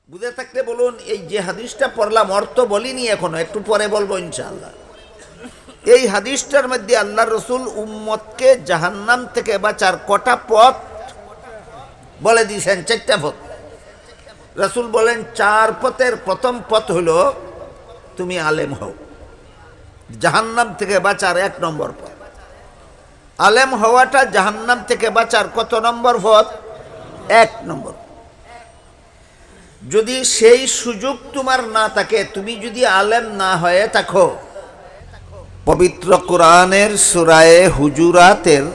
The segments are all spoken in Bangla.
বুঝে থাকলে বলুন। এই যে হাদিসটা পড়লাম অর্থ বলিনি এখনো, একটু পরে বলবো ইনশাআল্লাহ। এই হাদিসটার মধ্যে আল্লাহ রসুল উম্মতকে জাহান্নাম থেকে বাঁচার কটা পথ বলে দিয়েছেন? 4টা পথ। রসুল বলেন 4 পথের প্রথম পথ হলো তুমি আলেম হও। জাহান্নাম থেকে বাঁচার 1 নম্বর পথ। আলেম হওয়াটা জাহান্নাম থেকে বাঁচার কত নম্বর পথ? 1 নম্বর। যদি সেই সুযোগ তোমার না থাকে, তুমি যদি আলেম না হয়ে থাকো, পবিত্র কোরআনের সূরায়ে হুজুরাতের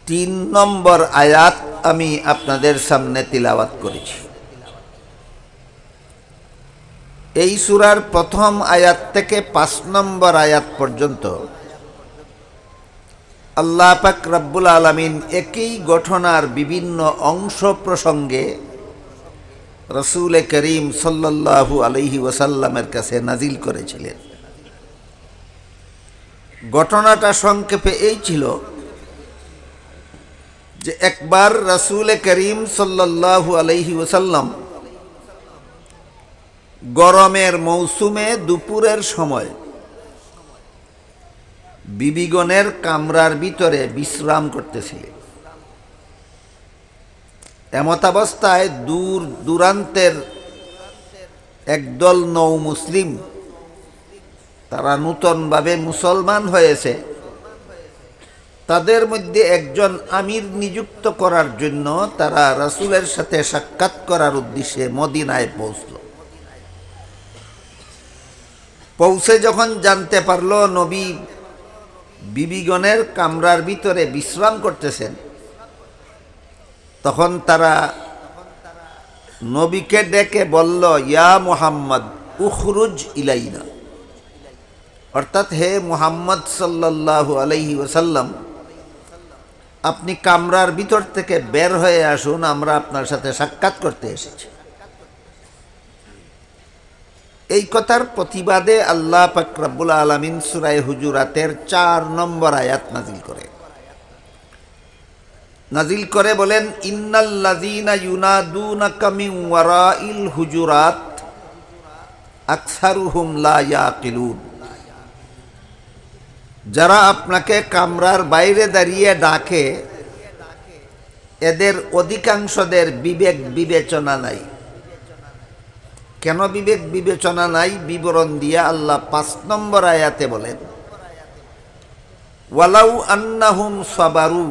3 নম্বর আয়াত আমি আপনাদের সামনে তিলাওয়াত করেছি। এই সূরার প্রথম আয়াত থেকে 5 নম্বর আয়াত পর্যন্ত আল্লাহ পাক রব্বুল আলামিন একই ঘটনার বিভিন্ন অংশ প্রসঙ্গে রাসূল করিম সাল্লাল্লাহু আলাইহি ওয়াসাল্লামের কাছে নাজিল করেছিলেন। ঘটনাটা সংক্ষেপে এই ছিল যে একবার রাসূল করিম সাল্লাল্লাহু আলাইহি ওয়াসাল্লাম গরমের মৌসুমে দুপুরের সময় বিবিগণের কামরার ভিতরে বিশ্রাম করতেছিলেন। এমতাবস্থায় দূর দূরান্তের একদল নৌ মুসলিম, তারা নূতনভাবে মুসলমান হয়েছে, তাদের মধ্যে একজন আমির নিযুক্ত করার জন্য তারা রাসূলের সাথে সাক্ষাৎ করার উদ্দেশ্যে মদিনায় পৌঁছল। পৌঁছে যখন জানতে পারল নবী বিবিগণের কামরার ভিতরে বিশ্রাম করতেছেন, তখন তারা নবীকে ডেকে বলল, ইয়া মুহাম্মদ উখরুজ ইলাইনা, অর্থাৎ হে মুহাম্মদ সাল্লাল্লাহু আলাইহি ওয়াসাল্লাম, আপনি কামরার ভিতর থেকে বের হয়ে আসুন, আমরা আপনার সাথে সাক্ষাৎ করতে এসেছি। এই কথার প্রতিবাদে আল্লাহ পাক রব্বুল আলামিন সূরা হুজুরাতের 4 নম্বর আয়াত নাজিল করে বলেন, ইন্নাল্লাযীনা ইউনাদুনাকা মিন ওয়ারাইল হুজুরাত আকসারুহুম লা ইয়াকিলুন। যারা আপনাকে কামরার বাইরে দাঁড়িয়ে ডাকে, এদের অধিকাংশদের বিবেক বিবেচনা নাই। কেন বিবেক বিবেচনা নাই? বিবরণ দিয়ে আল্লাহ 5 নম্বর আয়াতে বলেন, ওয়ালাউ আন্নাহুম সাবারু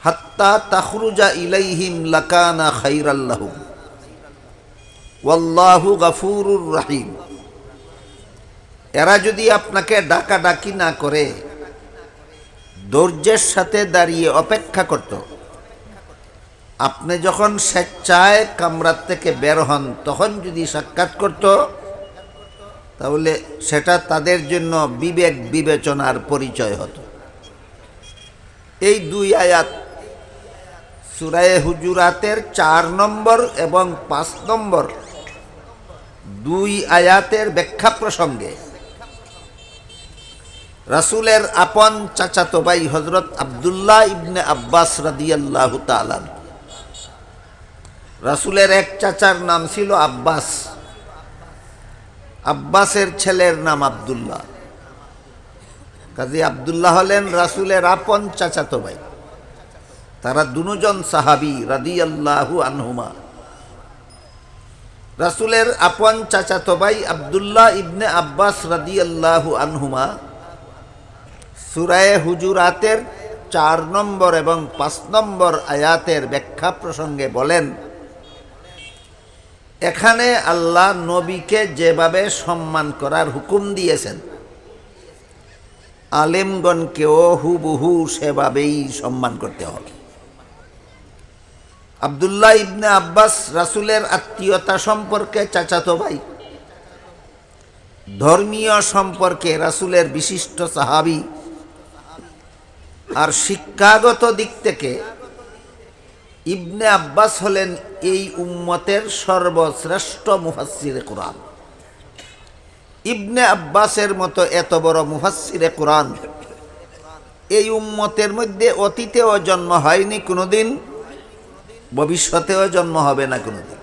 হাত্তা তাখরুজা ইলাইহিম লাকানা খাইরাল লাহুম ওয়াল্লাহু গফুরুর রহিম। এরা যদি আপনাকে ডাকাডাকি না করে ধৈর্যের সাথে দাঁড়িয়ে অপেক্ষা করত, আপনি যখন স্বেচ্ছায় কামরার থেকে বের হন তখন যদি সাক্ষাৎ করত, তাহলে সেটা তাদের জন্য বিবেক বিবেচনার পরিচয় হতো। এই 2 আয়াত সূরা হুজুরাতের 4 নম্বর এবং 5 নম্বর 2 আয়াতের ব্যাখ্যা প্রসঙ্গে রাসূলের আপন চাচাতো ভাই হযরত আব্দুল্লাহ ইবনে আব্বাস রাদিয়াল্লাহু তাআলা, রাসূলের এক চাচার নাম ছিল আব্বাস, আব্বাসের ছেলের নাম আব্দুল্লাহ, কাজী আব্দুল্লাহ হলেন রাসূলের আপন চাচাতো ভাই। তারা দুজন সাহাবী রাদিয়াল্লাহু আনহুমা। রাসূলের আপন চাচাতো ভাই আব্দুল্লাহ ইবনে আব্বাস রাদিয়াল্লাহু আনহুমা সূরা হুজুরাতের 4 নম্বর এবং 5 নম্বর আয়াতের ব্যাখ্যা প্রসঙ্গে বলেন, এখানে আল্লাহ নবীকে যেভাবে সম্মান করার হুকুম দিয়েছেন, আলেমগণকেও হুবহু সেভাবেই সম্মান করতে হবে। আব্দুল্লাহ ইবনে আব্বাস রাসূলের আত্মীয়তা সম্পর্কে চাচাতো ভাই, ধর্মীয় সম্পর্কে রাসূলের বিশিষ্ট সাহাবী, আর শিক্ষাগত দিক থেকে ইবনে আব্বাস হলেন এই উম্মতের সর্বশ্রেষ্ঠ মুফাসসিরে কুরআন। ইবনে আব্বাসের মতো এত বড় মুফাসসিরে কুরআন এই উম্মতের মধ্যে অতীতেও জন্ম হয়নি কোনোদিন, ভবিষ্যতেও জন্ম হবে না কোনোদিন।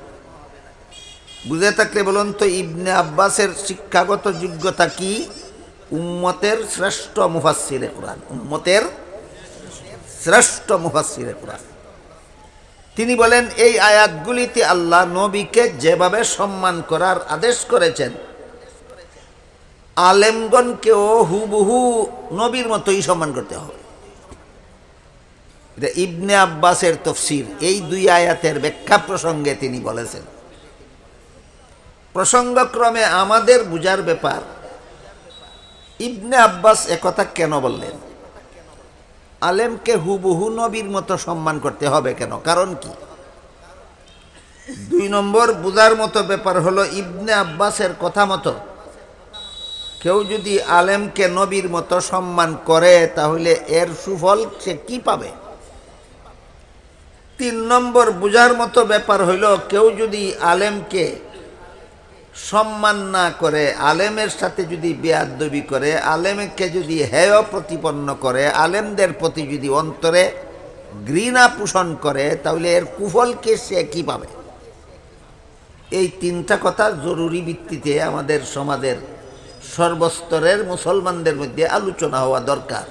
বুঝে থাকলে বলুন তো ইবনে আব্বাসের শিক্ষাগত যোগ্যতা কি? উম্মতের শ্রেষ্ঠ মুফাসসিরে কুরআন, উম্মতের শ্রেষ্ঠ মুফাসসিরে কুরআন। তিনি বলেন এই আয়াতগুলিতে আল্লাহ নবীকে যেভাবে সম্মান করার আদেশ করেছেন, আলেমগণকেও হুবহু নবীর মতোই সম্মান করতে হবে। এটা ইবনে আব্বাসের তাফসীর, এই দুই আয়াতের ব্যাখ্যা প্রসঙ্গে তিনি বলেছেন। প্রসঙ্গক্রমে আমাদের বুঝার ব্যাপার, ইবনে আব্বাস একথা কেন বললেন? আলেমকে হুবহু নবীর মতো সম্মান করতে হবে কেন? কারণ কি? 2 নম্বর বুঝার মতো ব্যাপার হলো, ইবনে আব্বাসের কথা মতো কেউ যদি আলেমকে নবীর মতো সম্মান করে তাহলে এর সুফল সে কি পাবে? 3 নম্বর বুঝার মতো ব্যাপার হইল, কেউ যদি আলেমকে সম্মান না করে, আলেমের সাথে যদি বেয়াদবি করে, আলেমকে যদি হেয় প্রতিপন্ন করে, আলেমদের প্রতি যদি অন্তরে ঘৃণা পোষণ করে, তাহলে এর কুফলকে সে কি পাবে? এই 3টা কথা জরুরি ভিত্তিতে আমাদের সমাজের সর্বস্তরের মুসলমানদের মধ্যে আলোচনা হওয়া দরকার।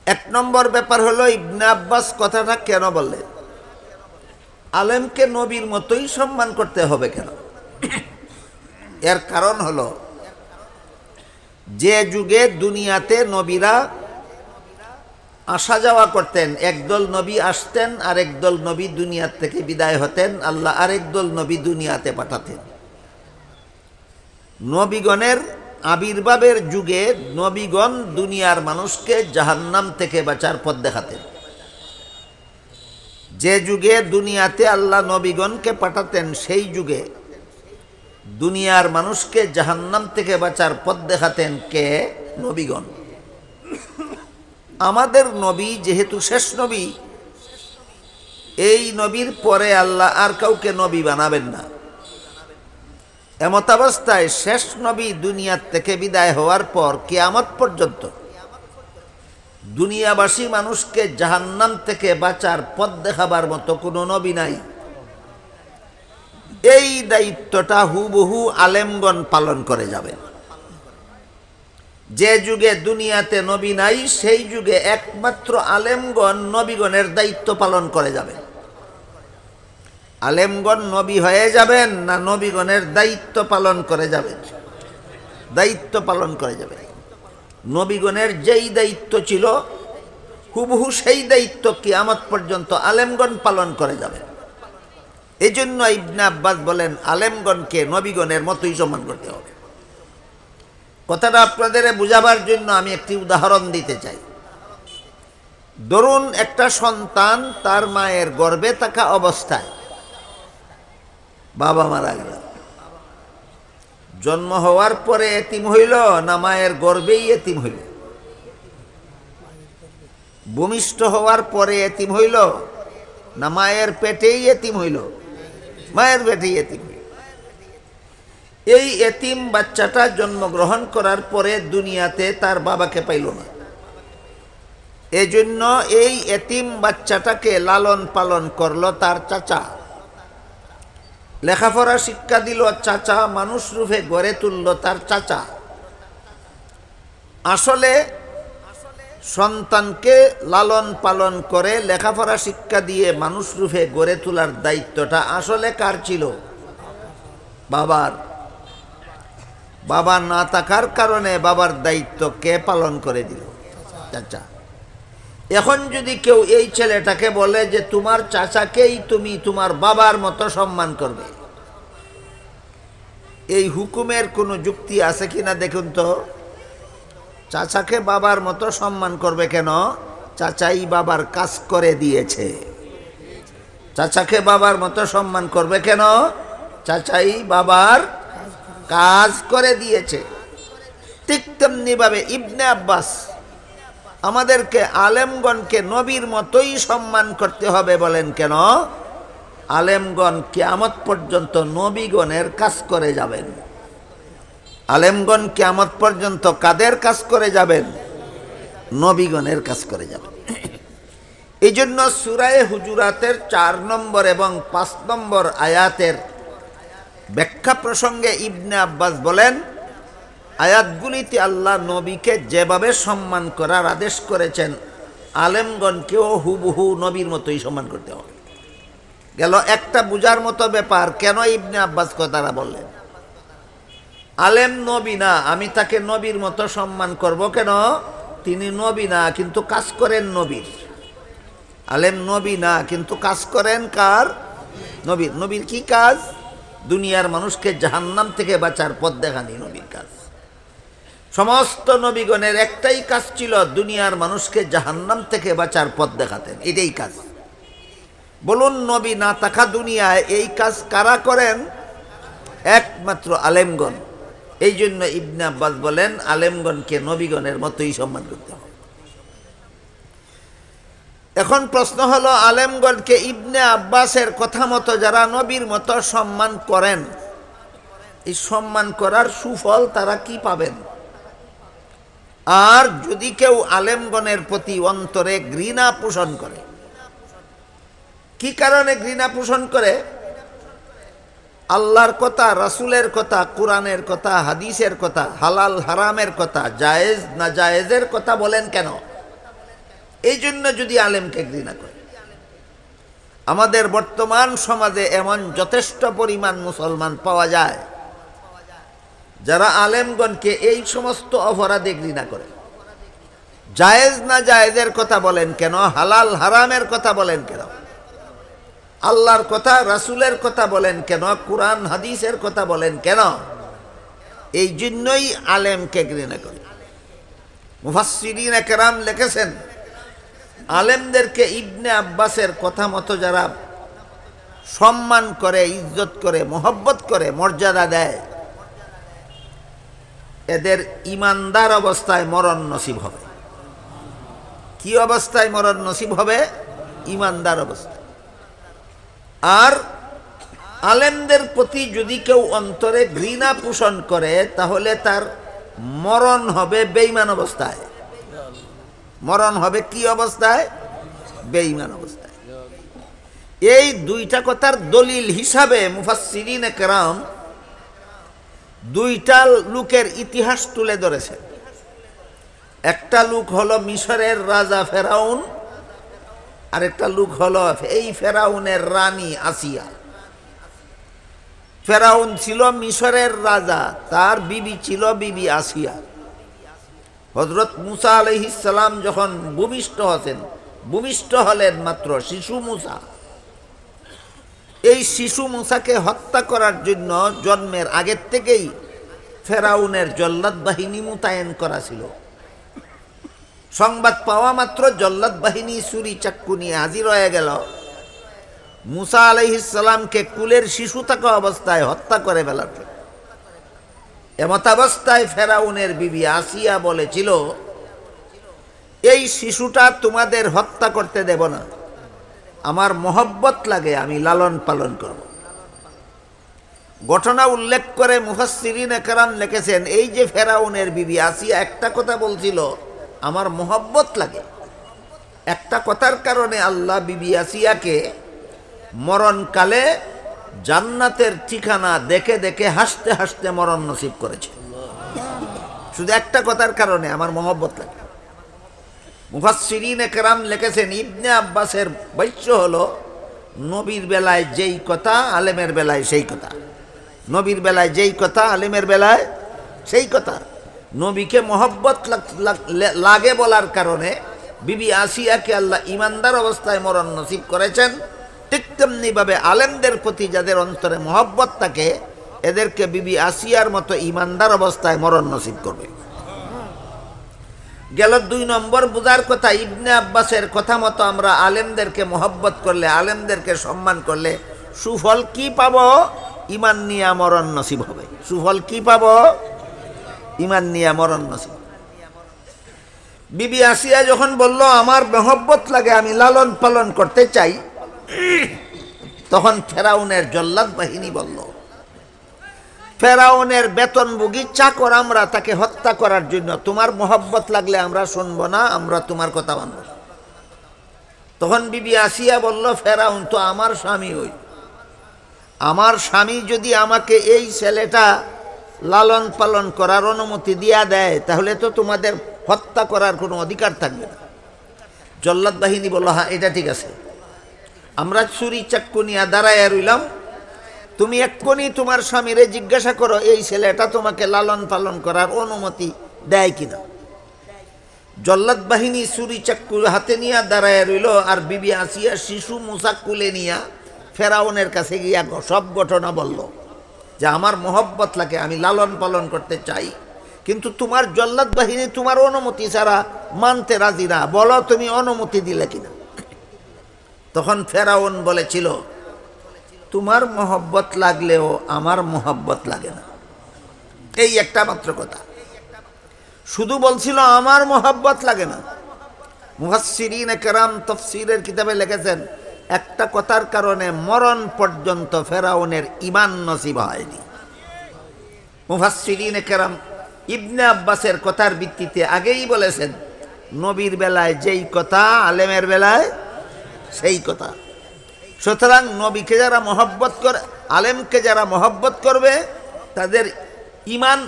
1 নম্বর ব্যাপার হলো, ইবনে আব্বাস কথাটা কেন বললেন? আলেমকে নবীর মতোই সম্মান করতে হবে কেন? এর কারণ হলো, যে যুগে দুনিয়াতে নবীরা আসা যাওয়া করতেন, একদল নবী আসতেন, আরেক দল নবী দুনিয়ার থেকে বিদায় হতেন, আল্লাহ আরেক দল নবী দুনিয়াতে পাঠাতেন। নবীগণের আবির্ভাবের যুগে নবীগণ দুনিয়ার মানুষকে জাহান্নাম থেকে বাঁচার পথ দেখাতেন। যে যুগে দুনিয়াতে আল্লাহ নবীগণকে পাঠাতেন, সেই যুগে দুনিয়ার মানুষকে জাহান্নাম থেকে বাঁচার পথ দেখাতেন কে? নবীগণ। আমাদের নবী যেহেতু শেষ নবী, এই নবীর পরে আল্লাহ আর কাউকে নবী বানাবেন না। এমতাবস্থায় শেষ নবী দুনিয়ার থেকে বিদায় হওয়ার পর কিয়ামত পর্যন্ত দুনিয়াবাসী মানুষকে জাহান্নাম থেকে বাঁচার পথ দেখাবার মতো কোনো নবী নাই। এই দায়িত্বটা হুবহু আলেমগণ পালন করে যাবেন। যে যুগে দুনিয়াতে নবী নাই, সেই যুগে একমাত্র আলেমগণ নবীগণের দায়িত্ব পালন করে যাবেন। আলেমগণ নবী হয়ে যাবেন না নবীগণের দায়িত্ব পালন করে যাবেন? দায়িত্ব পালন করে যাবেন। নবীগণের যেই দায়িত্ব ছিল হুবহু সেই দায়িত্ব কিয়ামত পর্যন্ত আলেমগণ পালন করে যাবেন। এই জন্য ইবনে আব্বাস বলেন আলেমগণকে নবীগণের মতোই সম্মান করতে হবে। কথাটা আপনাদের বুঝাবার জন্য আমি একটি উদাহরণ দিতে চাই। ধরুন একটা সন্তান তার মায়ের গর্ভে থাকা অবস্থায় বাবা মারা গেল, জন্ম হওয়ার পরে এতিম হইল না মায়ের গর্ভেই এতিম হইল? ভূমিষ্ঠ হওয়ার পরে এতিম হইল না মায়ের পেটেই এতিম হইল? মায়ের পেটেই এতিম হইল। এই এতিম বাচ্চাটা জন্মগ্রহণ করার পরে দুনিয়াতে তার বাবাকে পাইল না। এজন্য এই এতিম বাচ্চাটাকে লালন পালন করলো তার চাচা, লেখাপড়া শিক্ষা দিল চাচা, মানুষ রূপে গড়ে তুলল তার চাচা। আসলে সন্তানকে লালন পালন করে লেখাপড়া শিক্ষা দিয়ে মানুষ রূপে গড়ে তোলার দায়িত্বটা আসলে কার ছিল? বাবার। বাবা না থাকার কারণে বাবার দায়িত্ব কে পালন করে দিল? চাচা। এখন যদি কেউ এই ছেলেটাকে বলে যে তোমার চাচাকেই তুমি তোমার বাবার মতো সম্মান করবে, এই হুকুমের কোনো যুক্তি আছে কিনা দেখুন তো। চাচাকে বাবার মতো সম্মান করবে কেন? চাচাই বাবার কাজ করে দিয়েছে। চাচাকে বাবার মতো সম্মান করবে কেন? চাচাই বাবার কাজ করে দিয়েছে। ঠিক তেমনিভাবে ইবনে আব্বাস আমাদেরকে আলেমগণকে নবীর মতোই সম্মান করতে হবে বলেন কেন? আলেমগণ কিয়ামত পর্যন্ত নবীগণের কাজ করে যাবেন। আলেমগণ কিয়ামত পর্যন্ত কাদের কাজ করে যাবেন? নবীগণের কাজ করে যাবেন। এই জন্য সূরায়ে হুজুরাতের 4 নম্বর এবং 5 নম্বর আয়াতের ব্যাখ্যা প্রসঙ্গে ইবনে আব্বাস বলেন, আয়াতগুলিতে আল্লাহ নবীকে যেভাবে সম্মান করার আদেশ করেছেন, আলেমগণকেও হুবহু নবীর মতোই সম্মান করতে হবে। গেল একটা বুঝার মতো ব্যাপার, কেন ইবনে আব্বাস কথাটা বললেন? আলেম নবী না, আমি তাকে নবীর মতো সম্মান করব কেন? তিনি নবী না, কিন্তু কাজ করেন নবীর। আলেম নবী না, কিন্তু কাজ করেন কার? নবীর। নবীর কি কাজ? দুনিয়ার মানুষকে জাহান্নাম থেকে বাঁচার পথ দেখানি নবীর কাজ। সমস্ত নবীগণের একটাই কাজ ছিল, দুনিয়ার মানুষকে জাহান্নাম থেকে বাঁচার পথ দেখাতেন, এটাই কাজ। বলুন, নবী না থাকা দুনিয়ায় এই কাজ কারা করেন? একমাত্র আলেমগণ। এই জন্য ইবনে আব্বাস বলেন, আলেমগণকে নবীগণের মতোই সম্মান করতে হবে। এখন প্রশ্ন হলো, আলেমগণকে ইবনে আব্বাসের কথা মতো যারা নবীর মতো সম্মান করেন, এই সম্মান করার সুফল তারা কি পাবেন? আর যদি কেউ আলেমগণের প্রতি অন্তরে ঘৃণা পোষণ করে, কি কারণে ঘৃণা পোষণ করে? আল্লাহর কথা, রাসূলের কথা, কোরআনের কথা, হাদিসের কথা, হালাল হারামের কথা, জায়েজ না জায়েজের কথা বলেন কেন? এই জন্য যদি আলেমকে ঘৃণা করে। আমাদের বর্তমান সমাজে এমন যথেষ্ট পরিমাণ মুসলমান পাওয়া যায় যারা আলেমগণকে এই সমস্ত অপরাধে ঘৃণা করে। জায়েজ না জায়েজের কথা বলেন কেন? হালাল হারামের কথা বলেন কেন? আল্লাহর কথা, রাসূলের কথা বলেন কেন? কোরআন হাদিসের কথা বলেন কেন? এই জন্যই আলেমকে ঘৃণা করে। মুফাসসিরিনে কেরাম লিখেছেন, আলেমদেরকে ইবনে আব্বাসের কথা মতো যারা সম্মান করে, ইজ্জত করে, মহব্বত করে, মর্যাদা দেয়, এদের ইমানদার অবস্থায় মরণ নসিব হবে। কি অবস্থায় মরণ নসিব হবে? ইমানদার অবস্থায়। আর আলেমদের প্রতি যদি কেউ অন্তরে ঘৃণা পোষণ করে, তাহলে তার মরণ হবে বেঈমান অবস্থায়। মরণ হবে কি অবস্থায়? বেঈমান অবস্থায়। এই দুইটা কথার দলিল হিসাবে মুফাসসিরিনে কেরাম দুইটা লোকের ইতিহাস তুলে ধরেছেন। একটা লোক হলো মিশরের রাজা ফেরাউন, আর একটা লোক হলো এই ফেরাউনের রানী আসিয়া। ফেরাউন ছিল মিশরের রাজা, তার বিবি ছিল বিবি আসিয়া। হযরত মুসা আলাইহিস সালাম যখন ভূমিষ্ঠ হলেন মাত্র শিশু মুসা, এই শিশু মুসাকে হত্যা করার জন্য জন্মের আগের থেকেই ফেরাউনের জল্লাদ বাহিনী মোতায়েন করা ছিল। সংবাদ পাওয়া মাত্র জল্লাদ বাহিনী ছুরি চাক্কু নিয়ে হাজির হয়ে গেল। মুসা আলাইহিস সালামকে কুলের শিশু থাকা অবস্থায় হত্যা করে ফেলার জন্য। এমতাবস্থায় ফেরাউনের বিবি আসিয়া বলেছিল, এই শিশুটা তোমাদের হত্যা করতে দেব না, আমার মহব্বত লাগে, আমি লালন পালন করব। ঘটনা উল্লেখ করে মুফাসসিরিনে কেরাম লিখেছেন, এই যে ফেরাউনের বিবি আসিয়া একটা কথা বলছিল, আমার মহব্বত লাগে, একটা কথার কারণে আল্লাহ বিবি আসিয়াকে মরণকালে জান্নাতের ঠিকানা দেখে দেখে হাসতে হাসতে মরণ নসিব করেছে। শুধু একটা কথার কারণে, আমার মহব্বত লাগে। মুফাসসিরিনে কেরাম লিখেছেন, ইবনে আব্বাসের বাক্য হলো, নবীর বেলায় যেই কথা, আলেমের বেলায় সেই কথা। নবীর বেলায় যেই কথা, আলেমের বেলায় সেই কথা। নবীকে মহব্বত লাগে বলার কারণে বিবি আসিয়াকে আল্লাহ ইমানদার অবস্থায় মরণ নসিব করেছেন। ঠিক তেমনিভাবে আলেমদের প্রতি যাদের অন্তরে মহব্বত থাকে, এদেরকে বিবি আসিয়ার মতো ইমানদার অবস্থায় মরণ নসিব করবে। গেল 2 নম্বর বুঝার কথা, ইবনে আব্বাসের কথা মতো আমরা আলেমদেরকে মহব্বত করলে, আলেমদেরকে সম্মান করলে সুফল কি পাব? ইমান নিয়া মরণ নসিব হবে। সুফল কি পাব? ইমান নিয়া মরণ নসিব। বিবি আসিয়া যখন বলল, আমার মহব্বত লাগে, আমি লালন পালন করতে চাই, তখন ফেরাউনের জল্লাদ বাহিনী বলল, ফেরাউনের বেতনভোগী চাকর আমরা, তাকে হত্যা করার জন্য, তোমার মহব্বত লাগলে আমরা শুনবো না, আমরা তোমার কথা মানব। তখন বিবি আসিয়া বলল, ফেরাউন তো আমার স্বামী, হই আমার স্বামী যদি আমাকে এই ছেলেটা লালন পালন করার অনুমতি দিয়া দেয় তাহলে তো তোমাদের হত্যা করার কোনো অধিকার থাকবে না। জল্লাদ বাহিনী বলল, হ্যাঁ এটা ঠিক আছে, আমরা ছুরি চাক্কু নিয়ে দাঁড়াইয়া রইলাম, তুমি এক্ষুনি তোমার স্বামীরে জিজ্ঞাসা করো এই ছেলেটা তোমাকে লালন পালন করার অনুমতি দেয় কিনা। জল্লাদ বাহিনী ছুরি চাক্কু হাতে নিয়ে দাঁড়াইয়া রইল, আর বিবি আসিয়া শিশু মুসা কুলে নিয়া ফেরাউনের কাছে গিয়া সব ঘটনা বলল যে আমার মোহব্বত লাগে, আমি লালন পালন করতে চাই, কিন্তু তোমার জল্লাদ বাহিনী তোমার অনুমতি ছাড়া মানতে রাজি না, বলো তুমি অনুমতি দিলে কিনা। তখন ফেরাউন বলেছিল, তোমার মোহব্বত লাগলেও আমার মোহব্বত লাগে না, এই একটা মাত্র কথা, শুধু বলছিল আমার মোহব্বত লাগে না। মুফাসসিরিন কেরাম তাফসীরের কিতাবে লিখেছেন, একটা কথার কারণে মরণ পর্যন্ত ফেরাউনের ঈমান নসিব হয়নি। মুফাসসিরিন কেরাম ইবনে আব্বাসের কথার ভিত্তিতে আগেই বলেছেন, নবীর বেলায় যেই কথা আলেমের বেলায় সেই কথা। সুতরাং নবীকে যারা মহব্বত করে, আলেমকে যারা মহব্বত করবে, তাদের ঈমান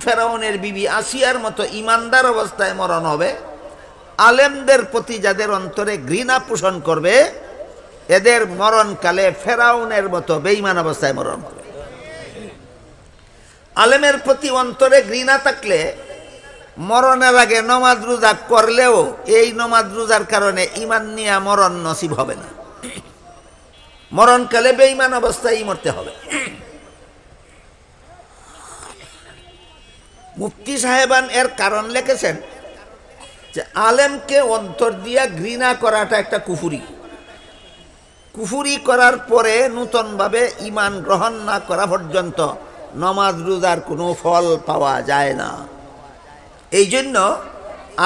ফেরাউনের বিবি আসিয়ার মতো ঈমানদার অবস্থায় মরণ হবে। আলেমদের প্রতি যাদের অন্তরে ঘৃণা পোষণ করবে, এদের মরণকালে ফেরাউনের মতো বেঈমান অবস্থায় মরণ হবে। আলেমের প্রতি অন্তরে ঘৃণা থাকলে মরণের আগে নমাজ রোজা করলেও এই নমাজ রোজার কারণে ঈমান নিয়ে মরণ নসিব হবে না, মরণকালে বেঈমান অবস্থায় মরতে হবে। মুফতি সাহেবান এর কারণ লিখেছেন যে আলেমকে অন্তর দিয়া ঘৃণা করাটা একটা কুফুরি, কুফুরি করার পরে নূতনভাবে ঈমান গ্রহণ না করা পর্যন্ত নমাজ রোজার কোনো ফল পাওয়া যায় না। এই জন্য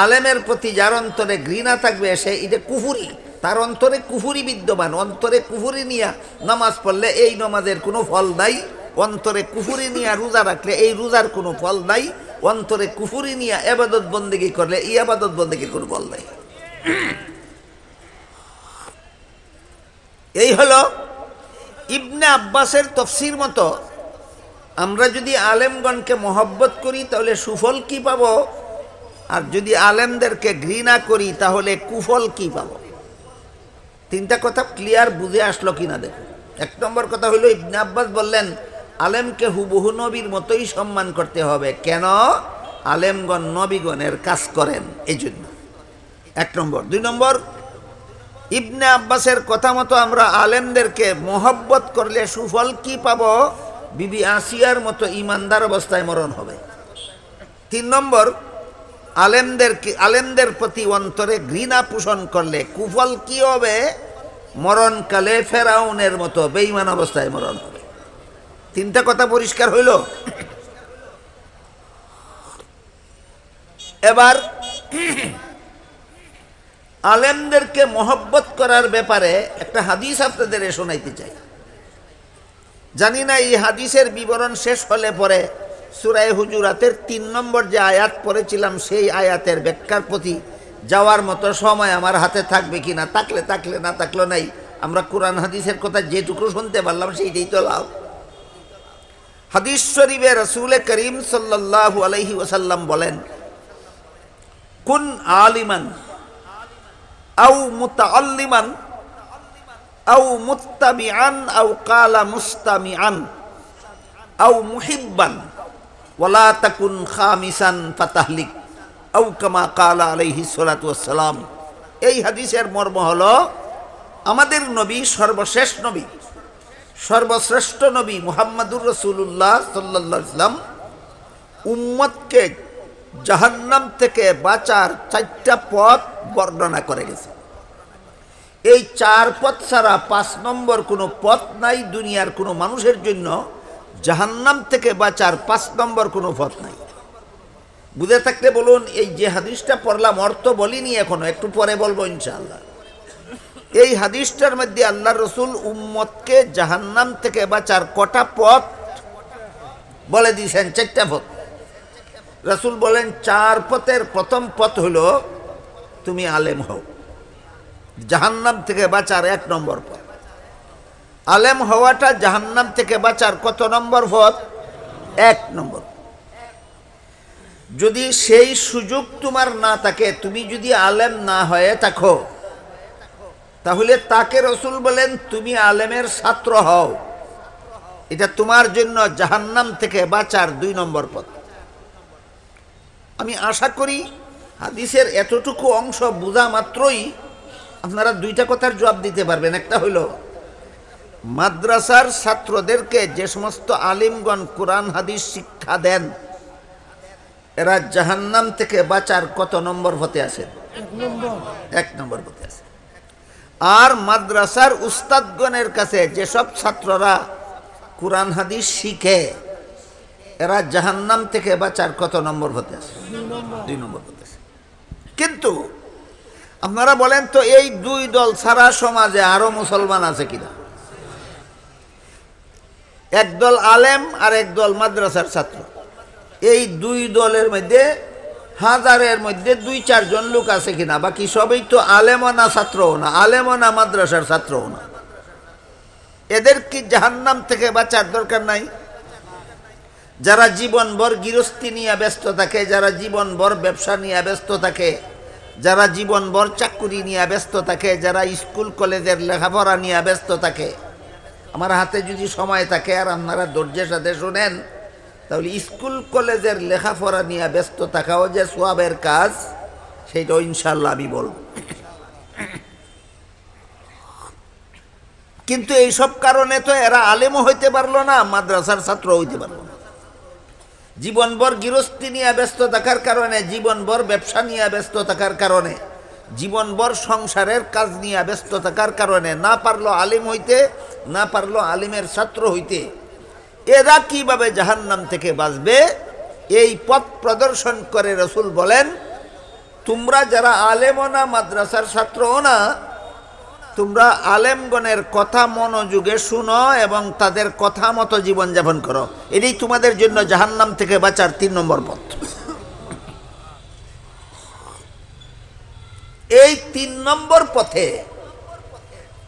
আলেমের প্রতি যার অন্তরে ঘৃণা থাকবে সে এটা কুফুরি, তার অন্তরে কুফুরি বিদ্যমান, অন্তরে কুফুরি নিয়ে নামাজ পড়লে এই নামাজের কোনো ফল নাই, অন্তরে কুফুরি নিয়ে রোজা রাখলে এই রোজার কোনো ফল নাই, অন্তরে কুফুরি নিয়ে ইবাদত বন্দেগী করলে এই ইবাদত বন্দেগীর কোনো ফল নাই। এই হলো ইবনে আব্বাসের তফসির মতো আমরা যদি আলেমগণকে মহব্বত করি তাহলে সুফল কি পাব, আর যদি আলেমদেরকে ঘৃণা করি তাহলে কুফল কি পাব। তিনটা কথা ক্লিয়ার বুঝে আসলো কিনা দেখুন। এক নম্বর কথা হইল, ইবনে আব্বাস বললেন আলেমকে হুবহু নবীর মতোই সম্মান করতে হবে। কেন? আলেমগণ নবীগণের কাজ করেন এই জন্য, এক নম্বর। দুই নম্বর, ইবনে আব্বাসের কথা মতো আমরা আলেমদেরকে মহব্বত করলে সুফল কি পাব, বিবি আসিয়ার মতো ঈমানদার অবস্থায় মরণ হবে। তিন নম্বর, আলেমদের প্রতি অন্তরে ঘৃণা পোষণ করলে কুফল কি হবে, মরণকালে ফেরাউনের মতো বেঈমান অবস্থায় মরণ হবে। তিনটা কথা পরিষ্কার হইল। এবার আলেমদেরকে মহব্বত করার ব্যাপারে একটা হাদিস আপনাদের শোনাইতে চাই। জানি না এই হাদিসের বিবরণ শেষ হলে পরে সূরা হুজুরাতের ৩ নম্বর যে আয়াত পড়েছিলাম সেই আয়াতের ব্যাখ্যার প্রতি যাওয়ার মতো সময় আমার হাতে থাকবে কিনা, থাকলে না থাকলো নাই। আমরা কোরআন হাদিসের কথা যেটুকু শুনতে পারলাম সেইটাই তো লাভ। হাদিস শরীফে রাসূল করিম সাল্লাল্লাহু আলাইহি ওয়াসাল্লাম বলেন, কুন আলিমান আও মুতাআল্লিমান আও মুত্তাবিআন আও কালা মুস্তামিআন আও মুহিব্বান ওয়ালা তাকুন খামিসান ফাতাহলিক আও কামা কালা আলাইহিস সালাতু ওয়াস সালাম। এই হাদিসের মর্ম হলো, আমাদের নবী সর্বশেষ নবী, সর্বশ্রেষ্ঠ নবী মুহাম্মদুর রাসূলুল্লাহ সাল্লাল্লাহু আলাইহি ওয়াসাল্লাম উম্মতকে জাহান্নাম থেকে বাঁচার 4টা পথ বর্ণনা করে গেছে। এই 4 পথ ছাড়া 5 নম্বর কোনো পথ নাই দুনিয়ার কোনো মানুষের জন্য। জাহান্নাম থেকে বাঁচার 5 নম্বর কোনো পথ নাই। বুঝে থাকলে বলুন। এই যে হাদিসটা পড়লাম অর্থ বলিনি এখনো, একটু পরে বলবো ইনশাআল্লাহ। এই হাদিসটার মধ্যে আল্লাহ রসুল উম্মতকে জাহান্নাম থেকে বাঁচার কটা পথ বলে দিয়েছেন? 4টা পথ। রসুল বলেন 4 পথের প্রথম পথ হলো তুমি আলেম হও। জাহান্নাম থেকে বাঁচার 1 নম্বর পথ। আলেম হওয়াটা জাহান্নাম থেকে বাঁচার কত নম্বর পথ? 1 নম্বর। যদি সেই সুযোগ তোমার না থাকে, তুমি যদি আলেম না হয়ে থাকো, তাহলে তাকে রসুল বলেন তুমি আলেমের ছাত্র হও। এটা তোমার জন্য জাহান্নাম থেকে বাঁচার 2 নম্বর পথ। আমি আশা করি হাদিসের এতটুকু অংশ বোঝা মাত্রই আপনারা 2টা কথার জবাব দিতে পারবেন। একটা হইল, মাদ্রাসার ছাত্রদেরকে যে সমস্ত আলিমগণ কোরআন হাদিস শিক্ষা দেন, এরা জাহান্নাম থেকে বাঁচার কত নম্বর পথে আছে? 1 নম্বর পথে আছে। আর মাদ্রাসার উস্তাদগণের কাছে যেসব ছাত্ররা কোরআন হাদিস শিখে, এরা জাহান্নাম থেকে বাঁচার কত নম্বর পথে আছে? 2 নম্বর পথে আছে। কিন্তু আপনারা বলেন তো, এই 2 দল ছাড়া সমাজে আরো মুসলমান আছে কিনা? একদল আলেম আর একদল মাদ্রাসার ছাত্র। এই 2 দলের মধ্যে হাজারের মধ্যে 2-4 জন লোক আছে কিনা? বাকি সবই তো আলেমও না ছাত্রও না, আলেমও না মাদ্রাসার ছাত্রও না। এদের কি জাহান্নাম থেকে বাঁচার দরকার নাই? যারা জীবনভর গৃহস্থী নিয়ে ব্যস্ত থাকে, যারা জীবনভর ব্যবসা নিয়ে ব্যস্ত থাকে, যারা জীবনভর চাকুরি নিয়ে ব্যস্ত থাকে, যারা স্কুল কলেজের লেখাপড়া নিয়ে ব্যস্ত থাকে, আমার হাতে যদি সময় থাকে আর আপনারা ধৈর্যের সাথে শুনেন, তাহলে স্কুল কলেজের লেখাপড়া নিয়ে ব্যস্ত থাকাও যে সওয়াবের কাজ, সেইটাও ইনশাল্লাহ আমি বলব। কিন্তু এইসব কারণে তো এরা আলেমও হইতে পারলো না, মাদ্রাসার ছাত্র হইতে পারলো না। জীবনভর গৃহস্থী নিয়ে ব্যস্ত থাকার কারণে, জীবনভর ব্যবসা নিয়ে ব্যস্ত থাকার কারণে, জীবনভর সংসারের কাজ নিয়ে ব্যস্ত থাকার কারণে না পারলো আলিম হইতে, না পারলো আলিমের ছাত্র হইতে। এরা কিভাবে জাহান্নাম থেকে বাঁচবে? এই পথ প্রদর্শন করে রসুল বলেন, তোমরা যারা আলেমও না মাদ্রাসার ছাত্রও না, তোমরা আলেমগণের কথা মনোযোগে শুনো এবং তাদের কথা মতো জীবনযাপন করো। এটাই তোমাদের জন্য জাহান্নাম থেকে বাঁচার 3 নম্বর পথ। এই 3 নম্বর পথে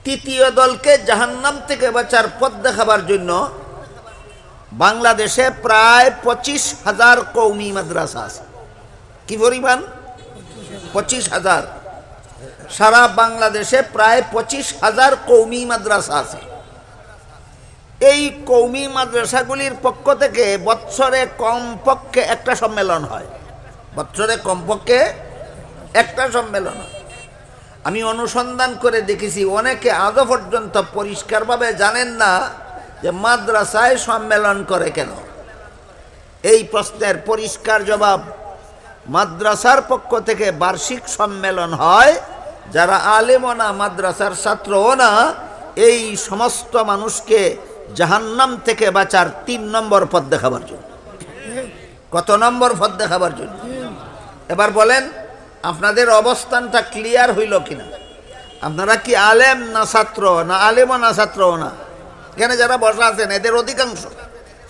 3য় দলকে জাহান্নাম থেকে বাঁচার পথ দেখাবার জন্য বাংলাদেশে প্রায় 25,000 কওমি মাদ্রাসা আছে। কি পরিমাণ? 25,000। সারা বাংলাদেশে প্রায় 25,000 কওমি মাদ্রাসা আছে। এই কওমি মাদ্রাসাগুলির পক্ষ থেকে বৎসরে কমপক্ষে একটা সম্মেলন হয়। বৎসরে কমপক্ষে একটা সম্মেলন হয়। আমি অনুসন্ধান করে দেখেছি, অনেকে আজও পর্যন্ত পরিষ্কারভাবে জানেন না যে মাদ্রাসায় সম্মেলন করে কেন। এই প্রশ্নের পরিষ্কার জবাব, মাদ্রাসার পক্ষ থেকে বার্ষিক সম্মেলন হয়। যারা আলেমও না মাদ্রাসার ছাত্রও না, এই সমস্ত মানুষকে জাহান্নাম থেকে বাঁচার 3 নম্বর পথ দেখাবার জন্য। কত নম্বর পথ দেখাবার জন্য? এবার বলেন, আপনাদের অবস্থানটা ক্লিয়ার হইল কিনা? আপনারা কি আলেম না ছাত্র, না আলেমও না ছাত্রও না? এখানে যারা বসা আছেন এদের অধিকাংশ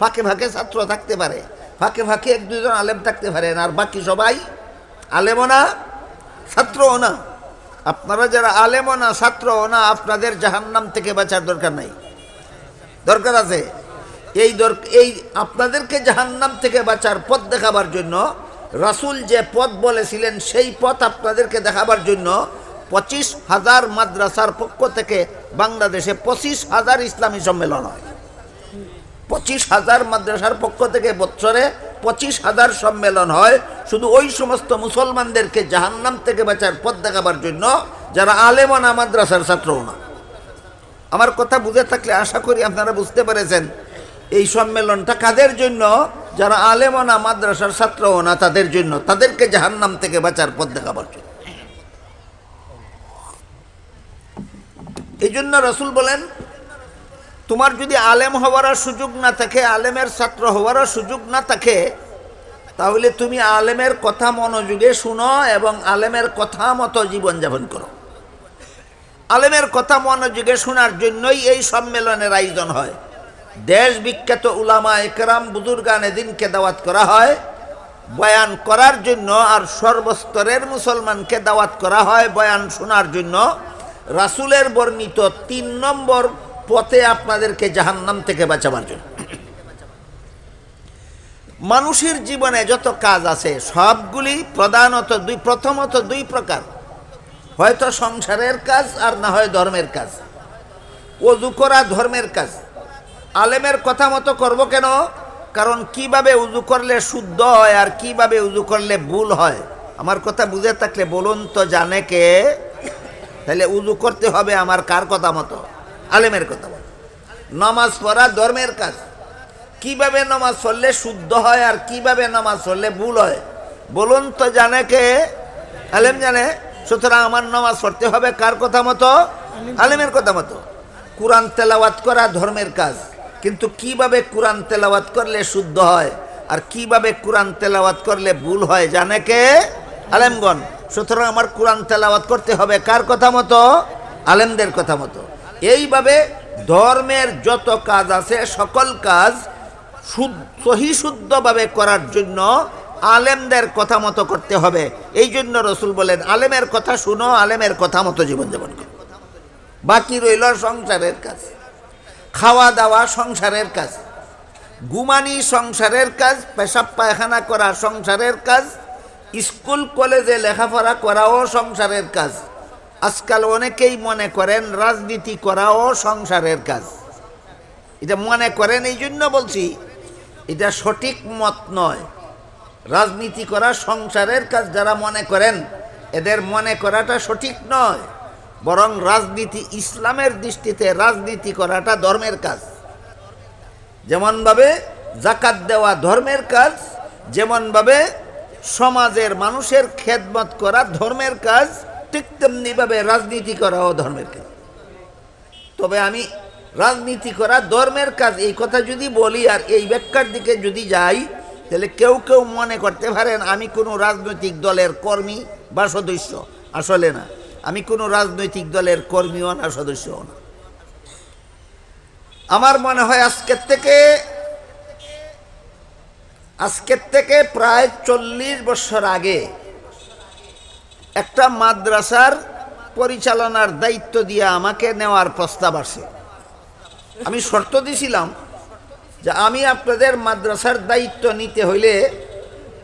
ফাঁকে ফাঁকে ছাত্র থাকতে পারে, ফাঁকে ফাঁকে 1-2 জন আলেম থাকতে পারেন, আর বাকি সবাই আলেমও না ছাত্রও না। আপনারা যারা আলেমও না ছাত্রও না, আপনাদের জাহান্নাম থেকে বাঁচার দরকার নাই? দরকার আছে। এই আপনাদেরকে জাহান্নাম থেকে বাঁচার পথ দেখাবার জন্য রাসূল যে পথ বলেছিলেন, সেই পথ আপনাদেরকে দেখাবার জন্য 25,000 মাদ্রাসার পক্ষ থেকে বাংলাদেশে 25,000 ইসলামী সম্মেলন হয়। 25,000 মাদ্রাসার পক্ষ থেকে বছরে 25,000 সম্মেলন হয়, শুধু ওই সমস্ত মুসলমানদেরকে জাহান্নাম থেকে বাঁচার পথ দেখাবার জন্য যারা আলেমও না মাদ্রাসার ছাত্রও না। আমার কথা বুঝে থাকলে আশা করি আপনারা বুঝতে পেরেছেন এই সম্মেলনটা কাদের জন্য? যারা আলেমও না মাদ্রাসার ছাত্রও না, তাদের জন্য, তাদেরকে জাহান্নাম থেকে বাঁচার পথ দেখাবার জন্য। এই জন্য রাসূল বলেন, তোমার যদি আলেম হওয়ার সুযোগ না থাকে, আলেমের ছাত্র হওয়ার সুযোগ না থাকে, তাহলে তুমি আলেমের কথা মনোযোগে শুনো এবং আলেমের কথা মতো জীবনযাপন করো। আলেমের কথা মনোযোগে শোনার জন্যই এই সম্মেলনের আয়োজন হয়। দেশ বিখ্যাত উলামা একরাম বুজুর্গানে দিনকে দাওয়াত করা হয় বয়ান করার জন্য, আর সর্বস্তরের মুসলমানকে দাওয়াত করা হয় বয়ান শোনার জন্য। রাসূলের বর্ণিত 3 নম্বর পথে আপনাদেরকে জাহান্নাম থেকে বাঁচাবার জন্য। মানুষের জীবনে যত কাজ আছে সবগুলি প্রথমত দুই প্রকার, হয়তো সংসারের কাজ আর না হয় ধর্মের কাজ। ওযু করা ধর্মের কাজ। আলেমের কথা মতো করব কেন? কারণ কিভাবে উযু করলে শুদ্ধ হয় আর কিভাবে উযু করলে ভুল হয় আমার কথা বুঝে থাকলে বলুন তো জানে কে? তাহলে উযু করতে হবে আমার কার কথা মতো? আলেমের কথা মতো। নামাজ পড়া ধর্মের কাজ। কিভাবে নামাজ পড়লে শুদ্ধ হয় আর কিভাবে নামাজ পড়লে ভুল হয় বলুন তো জানে কে? আলেম জানে। সুতরাং আমার নামাজ পড়তে হবে কার কথা মতো? আলেমের কথা মতো। কুরআন তেলাওয়াত করা ধর্মের কাজ, কিন্তু কিভাবে কুরআন তেলাওয়াত করলে শুদ্ধ হয় আর কিভাবে কুরআন তেলাওয়াত করলে ভুল হয় জানে কে? আলেমগণ। সুতরাং আমার কুরআন তেলাওয়াত করতে হবে কার কথা মতো? আলেমদের কথা মতো। এইভাবে ধর্মের যত কাজ আছে সকল কাজ সহি শুদ্ধভাবে করার জন্য আলেমদের কথা মতো করতে হবে। এই জন্য রসুল বলেন আলেমের কথা শুনো, আলেমের কথা মতো জীবনযাপন করো। বাকি রইল সংসারের কাজ। খাওয়া দাওয়া সংসারের কাজ, ঘুমানি সংসারের কাজ, পেশাব পায়খানা করা সংসারের কাজ, স্কুল কলেজে লেখাপড়া করাও সংসারের কাজ। আজকাল অনেকেই মনে করেন রাজনীতি করাও সংসারের কাজ। এটা মনে করেন, এই জন্য বলছি এটা সঠিক মত নয়। রাজনীতি করা সংসারের কাজ যারা মনে করেন এদের মনে করাটা সঠিক নয়, বরং রাজনীতি ইসলামের দৃষ্টিতে রাজনীতি করাটা ধর্মের কাজ। যেমনভাবে যাকাত দেওয়া ধর্মের কাজ, যেমনভাবে সমাজের মানুষের খেদমত করা ধর্মের কাজ, ঠিক তেমনিভাবে রাজনীতি করাও ধর্মের কাজ। তবে আমি রাজনীতি করা ধর্মের কাজ এই কথা যদি বলি আর এই ব্যাখ্যার দিকে যদি যাই, তাহলে কেউ কেউ মনে করতে পারেন আমি কোনো রাজনৈতিক দলের কর্মী বা সদস্য। আসলে না, আমি কোনো রাজনৈতিক দলের কর্মীও না, সদস্যও না। আমার মনে হয় আজকের থেকে প্রায় 40 বছর আগে একটা মাদ্রাসার পরিচালনার দায়িত্ব দিয়ে আমাকে নেওয়ার প্রস্তাব আসে। আমি শর্ত দিয়েছিলাম যে আমি আপনাদের মাদ্রাসার দায়িত্ব নিতে হইলে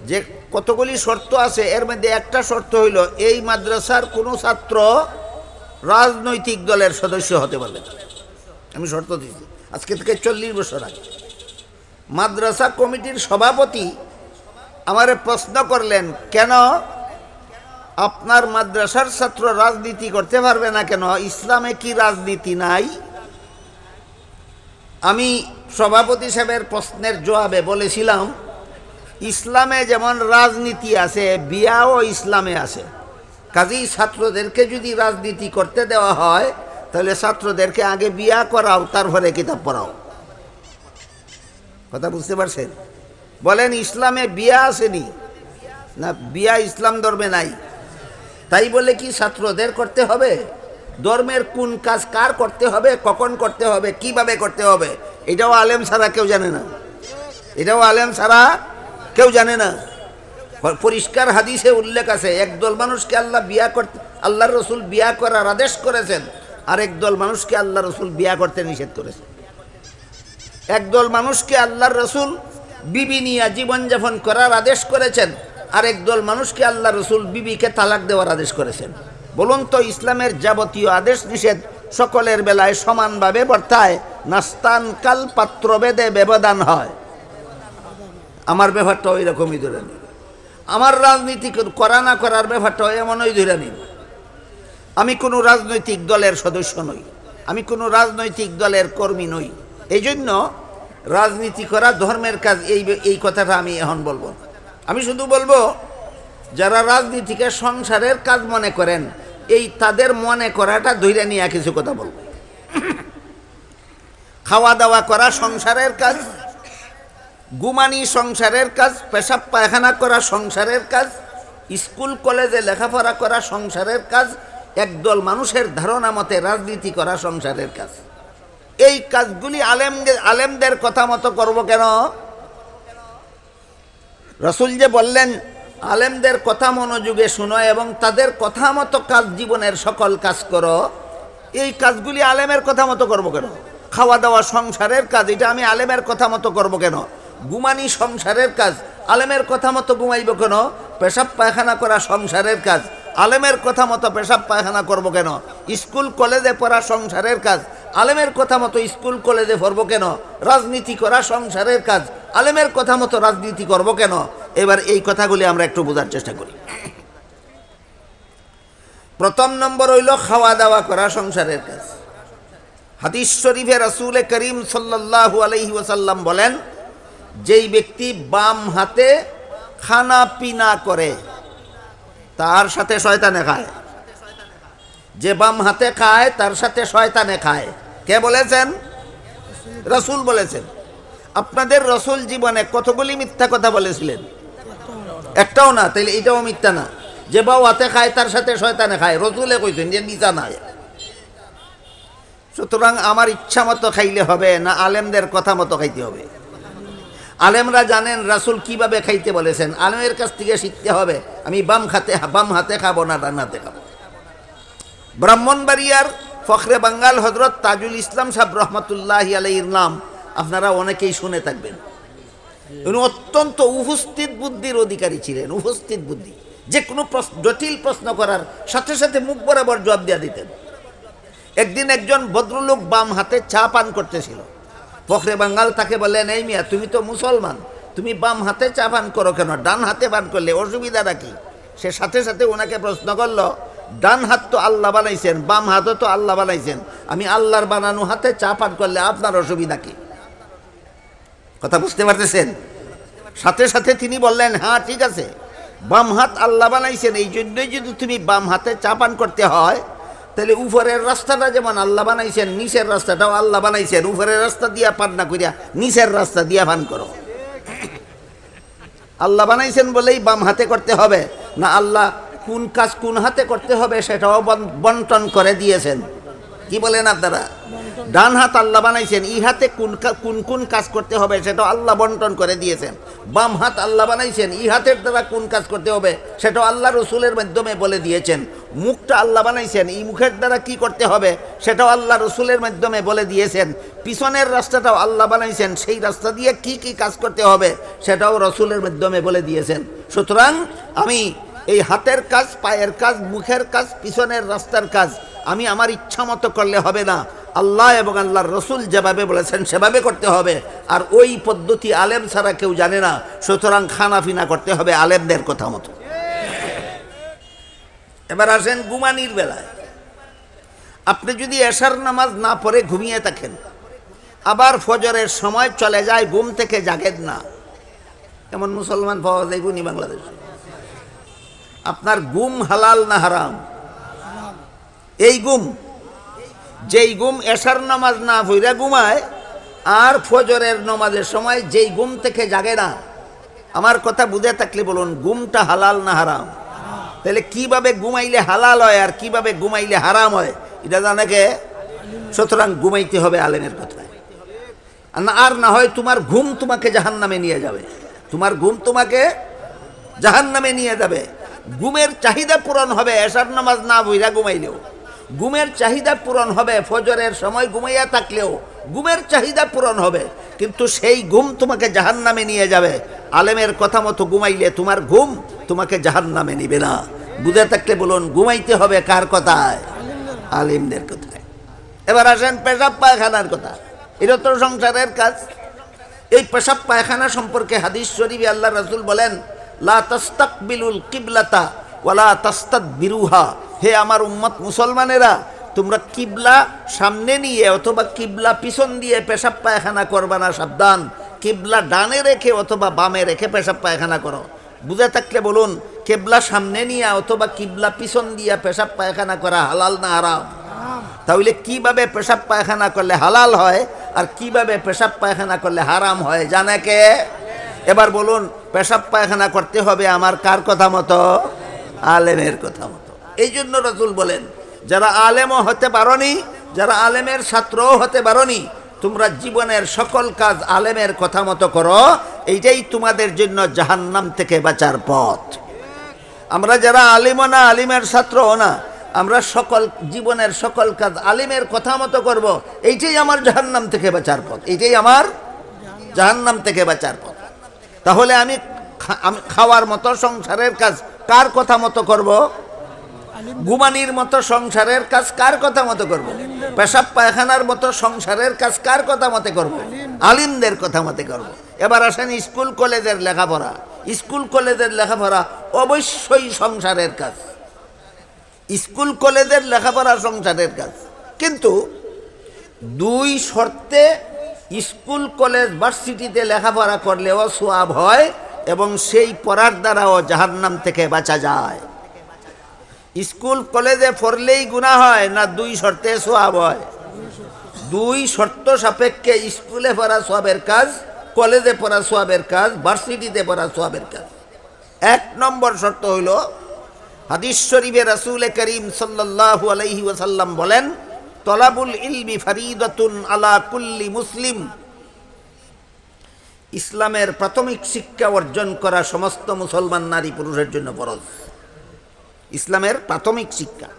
যে কতগুলি শর্ত আছে, এর মধ্যে একটা শর্ত হইল এই মাদ্রাসার কোনো ছাত্র রাজনৈতিক দলের সদস্য হতে পারবে না। আমি শর্ত দিয়েছি আজকে থেকে 40 বছর আগে। মাদ্রাসা কমিটির সভাপতি আমারে প্রশ্ন করলেন, কেন আপনার মাদ্রাসার ছাত্র রাজনীতি করতে পারবে না কেন? ইসলামে কি রাজনীতি নাই? আমি সভাপতি সাহেবের প্রশ্নের জবাবে বলেছিলাম, ইসলামে যেমন রাজনীতি আছে বিয়াও ইসলামে আছে। কাজেই ছাত্রদেরকে যদি রাজনীতি করতে দেওয়া হয় তাহলে ছাত্রদেরকে আগে বিয়া করাও, তারপরে কিতাব পড়াও। কথা বুঝতে পারছেন? বলেন ইসলামে বিয়া আসেনি না? বিয়া ইসলাম ধর্মে নাই। তাই বলে কি ছাত্রদের করতে হবে? ধর্মের কোন কাজ কার করতে হবে, কখন করতে হবে, কিভাবে করতে হবে, এটাও আলেম ছাড়া কেউ জানে না। এটাও আলেম ছাড়া কেউ জানে না। পরিষ্কার হাদিসে উল্লেখ আছে, একদল মানুষকে আল্লাহর রসুল বিয়া করার আদেশ করেছেন, আর একদল মানুষকে আল্লাহ রসুল বিয়া করতে নিষেধ করেছেন। একদল মানুষকে আল্লাহর রসুল বিবি নিয়ে জীবনযাপন করার আদেশ করেছেন, আর একদল মানুষকে আল্লাহ রসুল বিবিকে তালাক দেওয়ার আদেশ করেছেন। বলুন তো ইসলামের যাবতীয় আদেশ নিষেধ সকলের বেলায় সমানভাবে বর্তায় না স্থান কাল পাত্র ভেদে ব্যবধান হয়? আমার ব্যাপারটা ওই রকমই ধরে নিন। আমার রাজনীতি করা না করার ব্যাপারটা এমনই ধরে নিন। আমি কোনো রাজনৈতিক দলের সদস্য নই, আমি কোনো রাজনৈতিক দলের কর্মী নই। এই জন্য রাজনীতি করা ধর্মের কাজ, এই কথাটা আমি এখন বলবো। আমি শুধু বলবো যারা রাজনীতিকে সংসারের কাজ মনে করেন, এই তাদের মনে করাটা ধৈর্য নিয়ে কিছু কথা বলবো। খাওয়া দাওয়া করা সংসারের কাজ, ঘুমানি সংসারের কাজ, পেশাব পায়খানা করা সংসারের কাজ, স্কুল কলেজে লেখাপড়া করা সংসারের কাজ, একদল মানুষের ধারণা মতে রাজনীতি করা সংসারের কাজ। এই কাজগুলি আলেমদের কথা মতো করবো কেন? রসুল যে বললেন আলেমদের কথা মনোযোগে শুনো এবং তাদের কথা মতো কাজ জীবনের সকল কাজ করো, এই কাজগুলি আলেমের কথা মতো করবো কেন? খাওয়া দাওয়া সংসারের কাজ, এটা আমি আলেমের কথা মতো করবো কেন? ঘুমানি সংসারের কাজ, আলেমের কথা মতো ঘুমাইব কেন? পেশাব পায়খানা করা সংসারের কাজ, আলেমের কথা মতো পেশাব পায়খানা করবো কেন? স্কুল কলেজে পড়া সংসারের কাজ, আলেমের কথা মতো স্কুল কলেজে পড়বো কেন? রাজনীতি করা সংসারের কাজ, আলেমের কথা মতো রাজনীতি করবো কেন? এবার এই কথাগুলি আমরা একটু বোঝার চেষ্টা করি। প্রথম নম্বর হইল খাওয়া দাওয়া করা সংসারের কাজ। হাদিস শরীফে রাসূল করিম সাল্লাল্লাহু আলাইহি ওয়াসাল্লাম বলেন, যেই ব্যক্তি বাম হাতে খানা পিনা করে তার সাথে শয়তানে খায়। যে বাম হাতে খায় তার সাথে শয়তানে খায়। কে বলেছেন? রাসূল বলেছেন। আপনাদের রাসূল জীবনে কতগুলি মিথ্যা কথা বলেছিলেন? একটাও না। তাইলে এটাও মিথ্যা না। যে বাম হাতে খায় তার সাথে শয়তানে খায়, রাসূলে কইছেন যে মিথ্যা না। সুতরাং আমার ইচ্ছা মতো খাইলে হবে না, আলেমদের কথা মতো খাইতে হবে। আলেমরা জানেন রাসূল কিভাবে খাইতে বলেছেন, আলেমের কাছ থেকে শিখতে হবে। আমি বাম হাতে খাবো না ডান হাতে খাবো। ব্রাহ্মণবাড়িয়ার ফখরে বাঙ্গাল হযরত তাজুল ইসলাম সাহেব রহমতুল্লাহি আলাইহির নাম আপনারা অনেকেই শুনে থাকবেন। উনি অত্যন্ত উপস্থিত বুদ্ধির অধিকারী ছিলেন। উপস্থিত বুদ্ধি, যে কোনো জটিল প্রশ্ন করার সাথে সাথে মুখ বরাবর জবাব দিয়ে দিতেন। একদিন একজন ভদ্রলোক বাম হাতে চা পান করতেছিল। ফখরে বাঙ্গাল তাকে বললেন, এই মিয়া, তুমি তো মুসলমান, তুমি বাম হাতে চা পান করো কেন? ডান হাতে পান করলে অসুবিধাটা কি? সে সাথে সাথে ওনাকে প্রশ্ন করলো, ডান হাত তো আল্লাহ বানাইছেন, বাম হাতও তো আল্লাহ বানাইছেন, আমি আল্লাহর বানানো হাতে চা পান করলে আপনার অসুবিধা কি? কথা বুঝতে পারতেছেন? সাথে সাথে তিনি বললেন, হ্যাঁ ঠিক আছে, বাম হাত আল্লাহ বানাইছেন, এই জন্যই যদি তুমি বাম হাতে চা পান করতে হয়, তাহলে উপরের রাস্তাটা যেমন আল্লাহ বানাইছেন, নিচের রাস্তাটাও আল্লাহ বানাইছেন। উপরের রাস্তা দিয়া পান না করিয়া নিচের রাস্তা দিয়া পান করো। আল্লাহ বানাইছেন বলেই বাম হাতে করতে হবে না, আল্লাহ কোন কাজ কোন হাতে করতে হবে সেটাও বন্টন করে দিয়েছেন। কি বলেন আপনারা? ডান হাত আল্লাহ বানাইছেন, ই হাতে কোন কাজ করতে হবে সেটাও আল্লাহ বন্টন করে দিয়েছেন। বাম হাত আল্লাহ বানাইছেন, ই হাতের দ্বারা কোন কাজ করতে হবে সেটাও আল্লাহ রসুলের মাধ্যমে বলে দিয়েছেন। মুখটা আল্লাহ বানাইছেন, এই মুখের দ্বারা কি করতে হবে সেটাও আল্লাহ রসুলের মাধ্যমে বলে দিয়েছেন। পিছনের রাস্তাটাও আল্লাহ বানাইছেন, সেই রাস্তা দিয়ে কি কি কাজ করতে হবে সেটাও রসুলের মাধ্যমে বলে দিয়েছেন। সুতরাং আমি এই হাতের কাজ, পায়ের কাজ, মুখের কাজ, পিছনের রাস্তার কাজ আমি আমার ইচ্ছা মতো করলে হবে না, আল্লাহ এবং আল্লাহর রসুল যেভাবে বলেছেন সেভাবে করতে হবে। আর ওই পদ্ধতি আলেম ছাড়া কেউ জানে না। সুতরাং খানাফিনা করতে হবে আলেমদের কথা মতো। এবার আসেন ঘুমানির বেলায়। আপনি যদি এশার নামাজ না পড়ে ঘুমিয়ে থাকেন, আবার ফজরের সময় চলে যায়, ঘুম থেকে জাগেন না, এমন মুসলমান পাওয়া যায় গুনি বাংলাদেশে। আপনার ঘুম হালাল না হারাম? এই ঘুম, যেই ঘুম এশার নামাজ না পড়ে ঘুমায় আর ফজরের নামাজের সময় যেই ঘুম থেকে জাগে না, আমার কথা বুঝে থাকলে বলুন, ঘুমটা হালাল না হারাম? তাহলে কিভাবে ঘুমাইলে হালাল হয় আর কিভাবে ঘুমাইলে হারাম হয় এটা জানে কে? সুতরাং ঘুমাইতে হবে আলেমের কথায়। আর না হয় তোমার ঘুম তোমাকে জাহান্নামে নিয়ে যাবে। তোমার ঘুম তোমাকে জাহান্নামে নিয়ে যাবে। ঘুমের চাহিদা পূরণ হবে এশার নামাজ না পড়ে ঘুমাইলেও, ঘুমের চাহিদা পূরণ হবে ফজরের সময় ঘুমাইয়া থাকলেও, ঘুমের চাহিদা পূরণ হবে, কিন্তু সেই ঘুম তোমাকে জাহান্নামে নিয়ে যাবে। আলেমের কথা মতো ঘুমাইলে তোমার ঘুম তোমাকে জাহান্নামে নিবে না। বুঝে থাকলে বলুন, ঘুমাইতে হবে কার কথায়? আলেমদের কথায়। এবার আসেন পেশাব পায়খানার কথা। এটা তো সংসারের কাজ। এই পেশাব পায়খানা সম্পর্কে হাদিস শরীফে আল্লাহ রাসূল বলেন, লা তাস্তাকবিলুল কিবলাতা ওয়ালা তাস্তাদবিরুহা। হে আমার উম্মত মুসলমানেরা, তোমরা কিবলা সামনে নিয়ে অথবা কিবলা পিছন দিয়ে পেশাব পায়খানা করবা না, সাবধান। কিবলা ডানে রেখে অথবা বামে রেখে পেশাব পায়খানা করো। বুঝে থাকলে বলুন, কিবলা সামনে নিয়ে অথবা কিবলা পিছন দিয়ে পেশাব পায়খানা করা হালাল না হারাম? তাহলে কিভাবে পেশাব পায়খানা করলে হালাল হয় আর কিভাবে পেশাব পায়খানা করলে হারাম হয় জানে কে? এবার বলুন, পেশাব পায়খানা করতে হবে আমার কার কথা মতো? আলেমের কথা মতো। এই জন্য রাসূল বলেন, যারা আলেমও হতে পারোনি, যারা আলেমের ছাত্রও হতে পারোনি, তোমরা জীবনের সকল কাজ আলেমের কথা মতো করো, এইটাই তোমাদের জন্য জাহান্নাম থেকে বাঁচার পথ। আমরা যারা আলিমও না, আলিমের ছাত্রও না, আমরা সকল জীবনের সকল কাজ আলিমের কথা মতো করব, এইটাই আমার জাহান্নাম থেকে বাঁচার পথ, এইটাই আমার জাহান্নাম থেকে বাঁচার পথ। তাহলে আমি খাওয়ার মতো সংসারের কাজ কার কথা মতো করব? ঘুমানির মতো সংসারের কাজ কার কথা মতো করব? পেশাব পায়খানার মতো সংসারের কাজ কার কথা মতে করব? আলিমদের কথা মতে করব। এবার আসেন স্কুল কলেজের লেখাপড়া। স্কুল কলেজের লেখাপড়া অবশ্যই সংসারের কাজ, স্কুল কলেজের লেখাপড়া সংসারের কাজ, কিন্তু দুই শর্তে স্কুল কলেজ ভার্সিটিতে লেখাপড়া করলেও সওয়াব হয় এবং সেই পড়ার দ্বারাও জাহান্নাম থেকে বাঁচা যায়। স্কুল কলেজে পড়লেই গুনাহ হয় না দুই শর্তে সওয়াব হয়? দুই শর্ত সাপেক্ষে স্কুলে পড়া সওয়াবের কাজ, কলেজে পড়া সওয়াবের কাজ, ভার্সিটিতে পড়া সওয়াবের কাজ। এক নম্বর শর্ত হইল, হাদিস শরীফে রাসূল করিম সাল্লাল্লাহু আলাইহি ওয়াসাল্লাম বলেন, তলাবুল ইলমি ফরিদাতুন আলা কুল্লি মুসলিম। ইসলামের প্রাথমিক শিক্ষা অর্জন করা সমস্ত মুসলমান নারী পুরুষের জন্য ফরজ। ইসলামের প্রাথমিক শিক্ষা,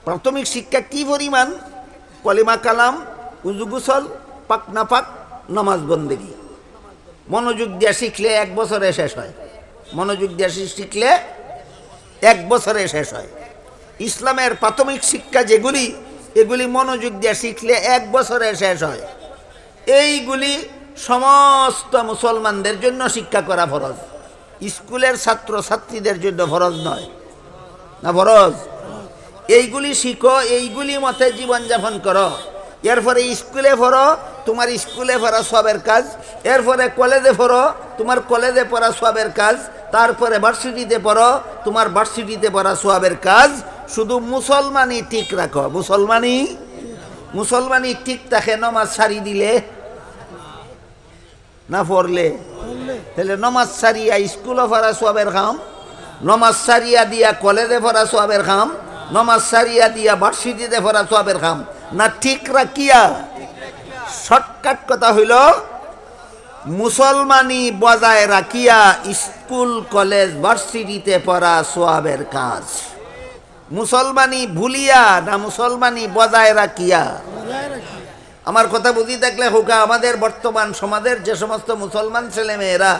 প্রাথমিক শিক্ষা কি পরিমাণ? কলিমা কালাম, উযু গোসল, পাক নাপাক, নামাজ বন্দেগী। মনোযোগ দিয়ে শিখলে 1 বছরে শেষ হয়, মনোযোগ দিয়ে শিখলে 1 বছরে শেষ হয়। ইসলামের প্রাথমিক শিক্ষা যেগুলি, এগুলি মনোযোগ দিয়ে শিখলে 1 বছরে শেষ হয়। এইগুলি সমস্ত মুসলমানদের জন্য শিক্ষা করা ফরজ, স্কুলের ছাত্র ছাত্রীদের জন্য ফরজ নয়। না ফরজ? এইগুলি শিখো, এইগুলি মতে জীবনযাপন করো। এরপরে স্কুলে পড়ো, তোমার স্কুলে পড়া সওয়াবের কাজ। এরপরে কলেজে পড়ো, তোমার কলেজে পড়া সওয়াবের কাজ। তারপরে ভার্সিটিতে পড়ো, তোমার ভার্সিটিতে পড়া সওয়াবের কাজ। শুধু মুসলমানই ঠিক রাখো। মুসলমানই ঠিক থাকে নমাজ সারি দিলে না পড়লে। তাহলে নমাজ সারিয়া স্কুলে পড়া সওয়াবের কাম, নমাজ সারিয়া দিয়া কলেজে পড়া সওয়াবের কাম, নমাজ সারিয়া দিয়া ভার্সিটিতে পড়া সওয়াবের কাম না ঠিক রাখিয়া। শর্টকাট কথা হইল, মুসলমানি বজায় রাখিয়া স্কুল কলেজ ভার্সিটিতে পড়া সওয়াবের কাজ। মুসলমানি ভুলিয়া না মুসলমানি বজায় রাখিয়া? আমার কথা বুঝি থাকলে হোকা, আমাদের বর্তমান সমাজের যে সমস্ত মুসলমান ছেলেমেয়েরা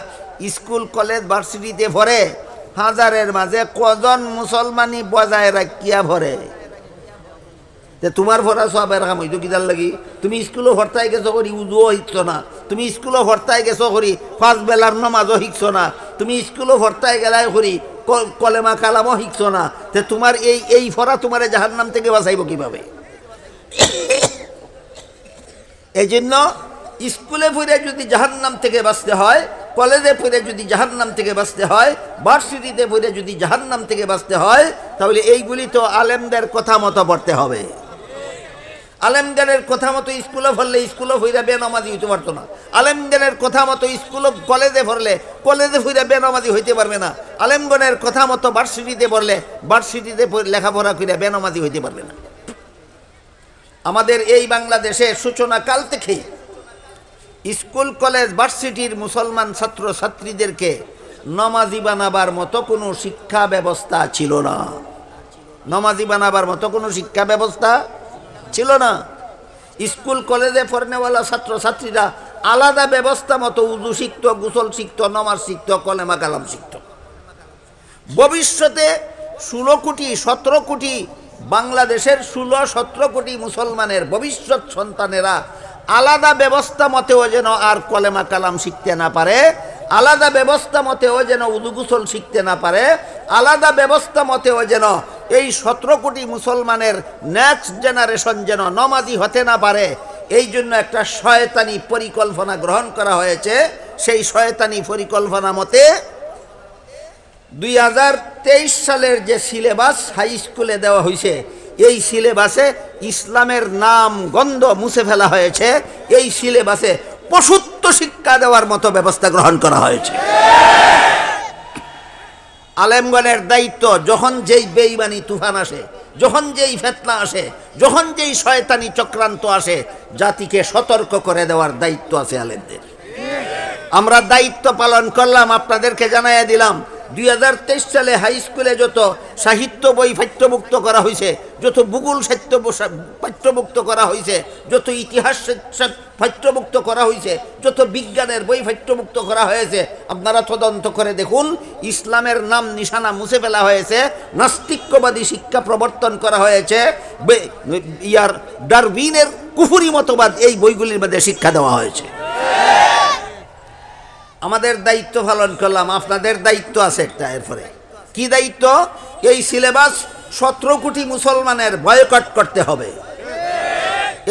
স্কুল কলেজ ভার্সিটিতে পড়ে, হাজারের মাঝে কজন মুসলমানি বজায় রাখিয়া ভরে? যে তোমার ভরা সওয়াবের কাম হইতো কিদার লাগি? তুমি স্কুলও ভর্তাই গেছো করি উজুও শিখছো না, তুমি স্কুলও ভর্তাই গেছো করি 5 বেলার নামাজও শিখছো না, তুমি স্কুলও ভর্তাই গেলাই করি কলেমা কালামও শিখছো না। তে তোমার এই ফরা তোমার জাহান্নাম থেকে বাঁচাইব কিভাবে? এই জন্য স্কুলে পড়ে যদি জাহান্নাম থেকে বাঁচতে হয়, কলেজে পড়ে যদি জাহান্নাম থেকে বাঁচতে হয়, ভার্সিটিতে পড়ে যদি জাহান্নাম থেকে বাঁচতে হয়, তাহলে এইগুলি তো আলেমদের কথা মতো পড়তে হবে। আলেমদের কথা মতো স্কুলে পড়লে স্কুলে পড়ে বেনামাজি হইতে পারতো না। আলেমদের কথা মতো স্কুল কলেজে পড়লে কলেজে পড়ে বেনামাজি হইতে পারবে না। আলেমগণের কথা মতো ভার্সিটিতে পড়লে ভার্সিটিতে লেখাপড়া করে বেনামাজি হইতে পারবে না। আমাদের এই বাংলাদেশে সূচনা কাল থেকে স্কুল কলেজ ভার্সিটির মুসলমান ছাত্র ছাত্রীদেরকে নমাজি বানাবার মতো কোনো শিক্ষা ব্যবস্থা ছিল না। নমাজি বানাবার মতো কোনো শিক্ষা ব্যবস্থা ছিল না। স্কুল কলেজে পড়নেওয়ালা ছাত্র ছাত্রীরা আলাদা ব্যবস্থা মতো উজু শিখত, গোসল শিখত, নমাজ শিখত, কলেমা কালাম শিখত। ভবিষ্যতে 16 কোটি 17 কোটি বাংলাদেশের 16-17 কোটি মুসলমানের ভবিষ্যৎ সন্তানেরা আলাদা ব্যবস্থা মতেও যেন আর কলেমা কালাম শিখতে না পারে, আলাদা ব্যবস্থা মতেও যেন উযু গোসল শিখতে না পারে, আলাদা ব্যবস্থা মতেও যেন এই 17 কোটি মুসলমানের নেক্সট জেনারেশন যেন নমাজি হতে না পারে, এই জন্য একটা শয়তানি পরিকল্পনা গ্রহণ করা হয়েছে। সেই শয়তানি পরিকল্পনা মতে 2023 সালের যে সিলেবাস হাই স্কুলে দেওয়া হয়েছে, এই সিলেবাসে ইসলামের নাম গন্ধ মুছে ফেলা হয়েছে। এই সিলেবাসে পশুত্ব শিক্ষা দেওয়ার মতো ব্যবস্থা গ্রহণ করা হয়েছে। আলেমগণের দায়িত্ব, যখন যেই বেঈমানি তুফান আসে, যখন যেই ফিতনা আসে, যখন যেই শয়তানি চক্রান্ত আসে, জাতিকে সতর্ক করে দেওয়ার দায়িত্ব আছে আলেমদের। আমরা দায়িত্ব পালন করলাম, আপনাদেরকে জানাইয়া দিলাম 2023 সালে হাই স্কুলে যত সাহিত্য বই পাঠ্যভুক্ত করা হয়েছে, যত ভূগোল সাহিত্য পাঠ্যভুক্ত করা হয়েছে, যত ইতিহাস পাঠ্যভুক্ত করা হয়েছে, যত বিজ্ঞানের বই পাঠ্যভুক্ত করা হয়েছে, আপনারা তদন্ত করে দেখুন, ইসলামের নাম নিশানা মুছে ফেলা হয়েছে, নাস্তিক্যবাদী শিক্ষা প্রবর্তন করা হয়েছে, ডারউইনের কুফরি মতবাদ এই বইগুলির মধ্যে শিক্ষা দেওয়া হয়েছে। আমাদের দায়িত্ব পালন করলাম, আপনাদের দায়িত্ব আছে একটা। এরপরে কি দায়িত্ব? এই সিলেবাস 17 কোটি মুসলমানের বয়কট করতে হবে।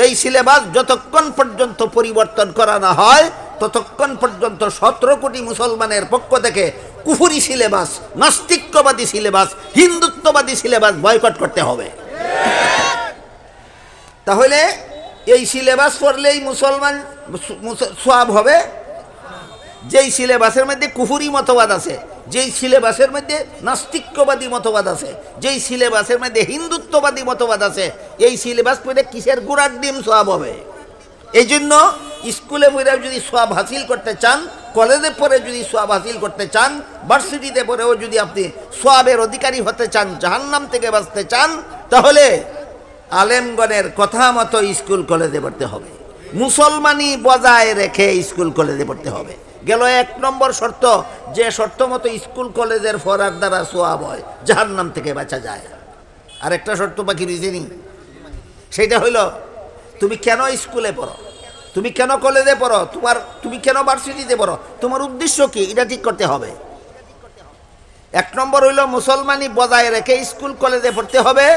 এই সিলেবাস যতক্ষণ পর্যন্ত পরিবর্তন করা না হয় ততক্ষণ পর্যন্ত 17 কোটি মুসলমানের পক্ষ থেকে কুফরি সিলেবাস, নাস্তিক্যবাদী সিলেবাস, হিন্দুত্ববাদী সিলেবাস বয়কট করতে হবে। তাহলে এই সিলেবাস পড়লেই মুসলমান সওয়াব হবে? যেই সিলেবাসের মধ্যে কুফরি মতবাদ আছে, যেই সিলেবাসের মধ্যে নাস্তিক্যবাদী মতবাদ আছে, যেই সিলেবাসের মধ্যে হিন্দুত্ববাদী মতবাদ আছে, এই সিলেবাস পড়ে কিসের গুড়ার ডিম সওয়াব হবে? এই জন্য স্কুলে পড়ে যদি সওয়াব হাসিল করতে চান, কলেজে পড়ে যদি সওয়াব হাসিল করতে চান, ভার্সিটিতে পড়েও যদি আপনি সওয়াবের অধিকারী হতে চান, জাহান্নাম থেকে বাঁচতে চান, তাহলে আলেমগণের কথা মতো স্কুল কলেজে পড়তে হবে। মুসলমানি বজায় রেখে স্কুল কলেজে পড়তে হবে। গেল 1 নম্বর শর্ত, যে শর্ত মতো স্কুল কলেজের পড়ার দ্বারা সওয়াব হয়, জাহান্নাম থেকে বাঁচা যায়। আর একটা শর্ত বাকি রয়েছে নি, সেটা হইল তুমি কেন স্কুলে পড়ো, তুমি কেন কলেজে পড়ো, তুমি কেন ভার্সিটিতে পড়ো, তোমার উদ্দেশ্য কি, এটা ঠিক করতে হবে। 1 নম্বর হইল মুসলমানি বজায় রেখে স্কুল কলেজে পড়তে হবে।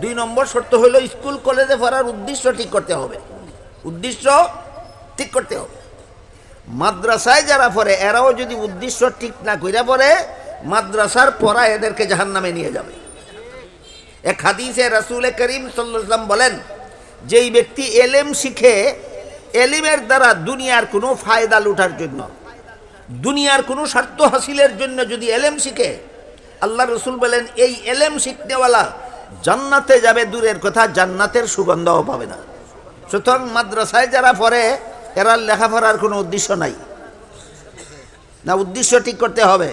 2 নম্বর শর্ত হইল স্কুল কলেজে পড়ার উদ্দেশ্য ঠিক করতে হবে। উদ্দেশ্য ঠিক করতে হবে। মাদ্রাসায় যারা পড়ে এরাও যদি উদ্দেশ্য ঠিক না কইরা পড়ে, মাদ্রাসার পড়া এদেরকে জাহান্নামে নিয়ে যাবে। এক হাদিসে রাসূল করিম সাল্লাল্লাহু আলাইহি ওয়াসাল্লাম বলেন, যেই ব্যক্তি এলেম শিখে, এলিমের দ্বারা দুনিয়ার কোনো ফায়দা লুটার জন্য, দুনিয়ার কোনো স্বার্থ হাসিলের জন্য যদি এলেম শিখে, আল্লাহ রসুল বলেন এই এলেম শিখনেওয়ালা জান্নাতে যাবে দূরের কথা, জান্নাতের সুগন্ধও পাবে না। সুতরাং মাদ্রাসায় যারা পড়ে এরা লেখাপড়ার কোনো উদ্দেশ্য নাই না, উদ্দেশ্য ঠিক করতে হবে।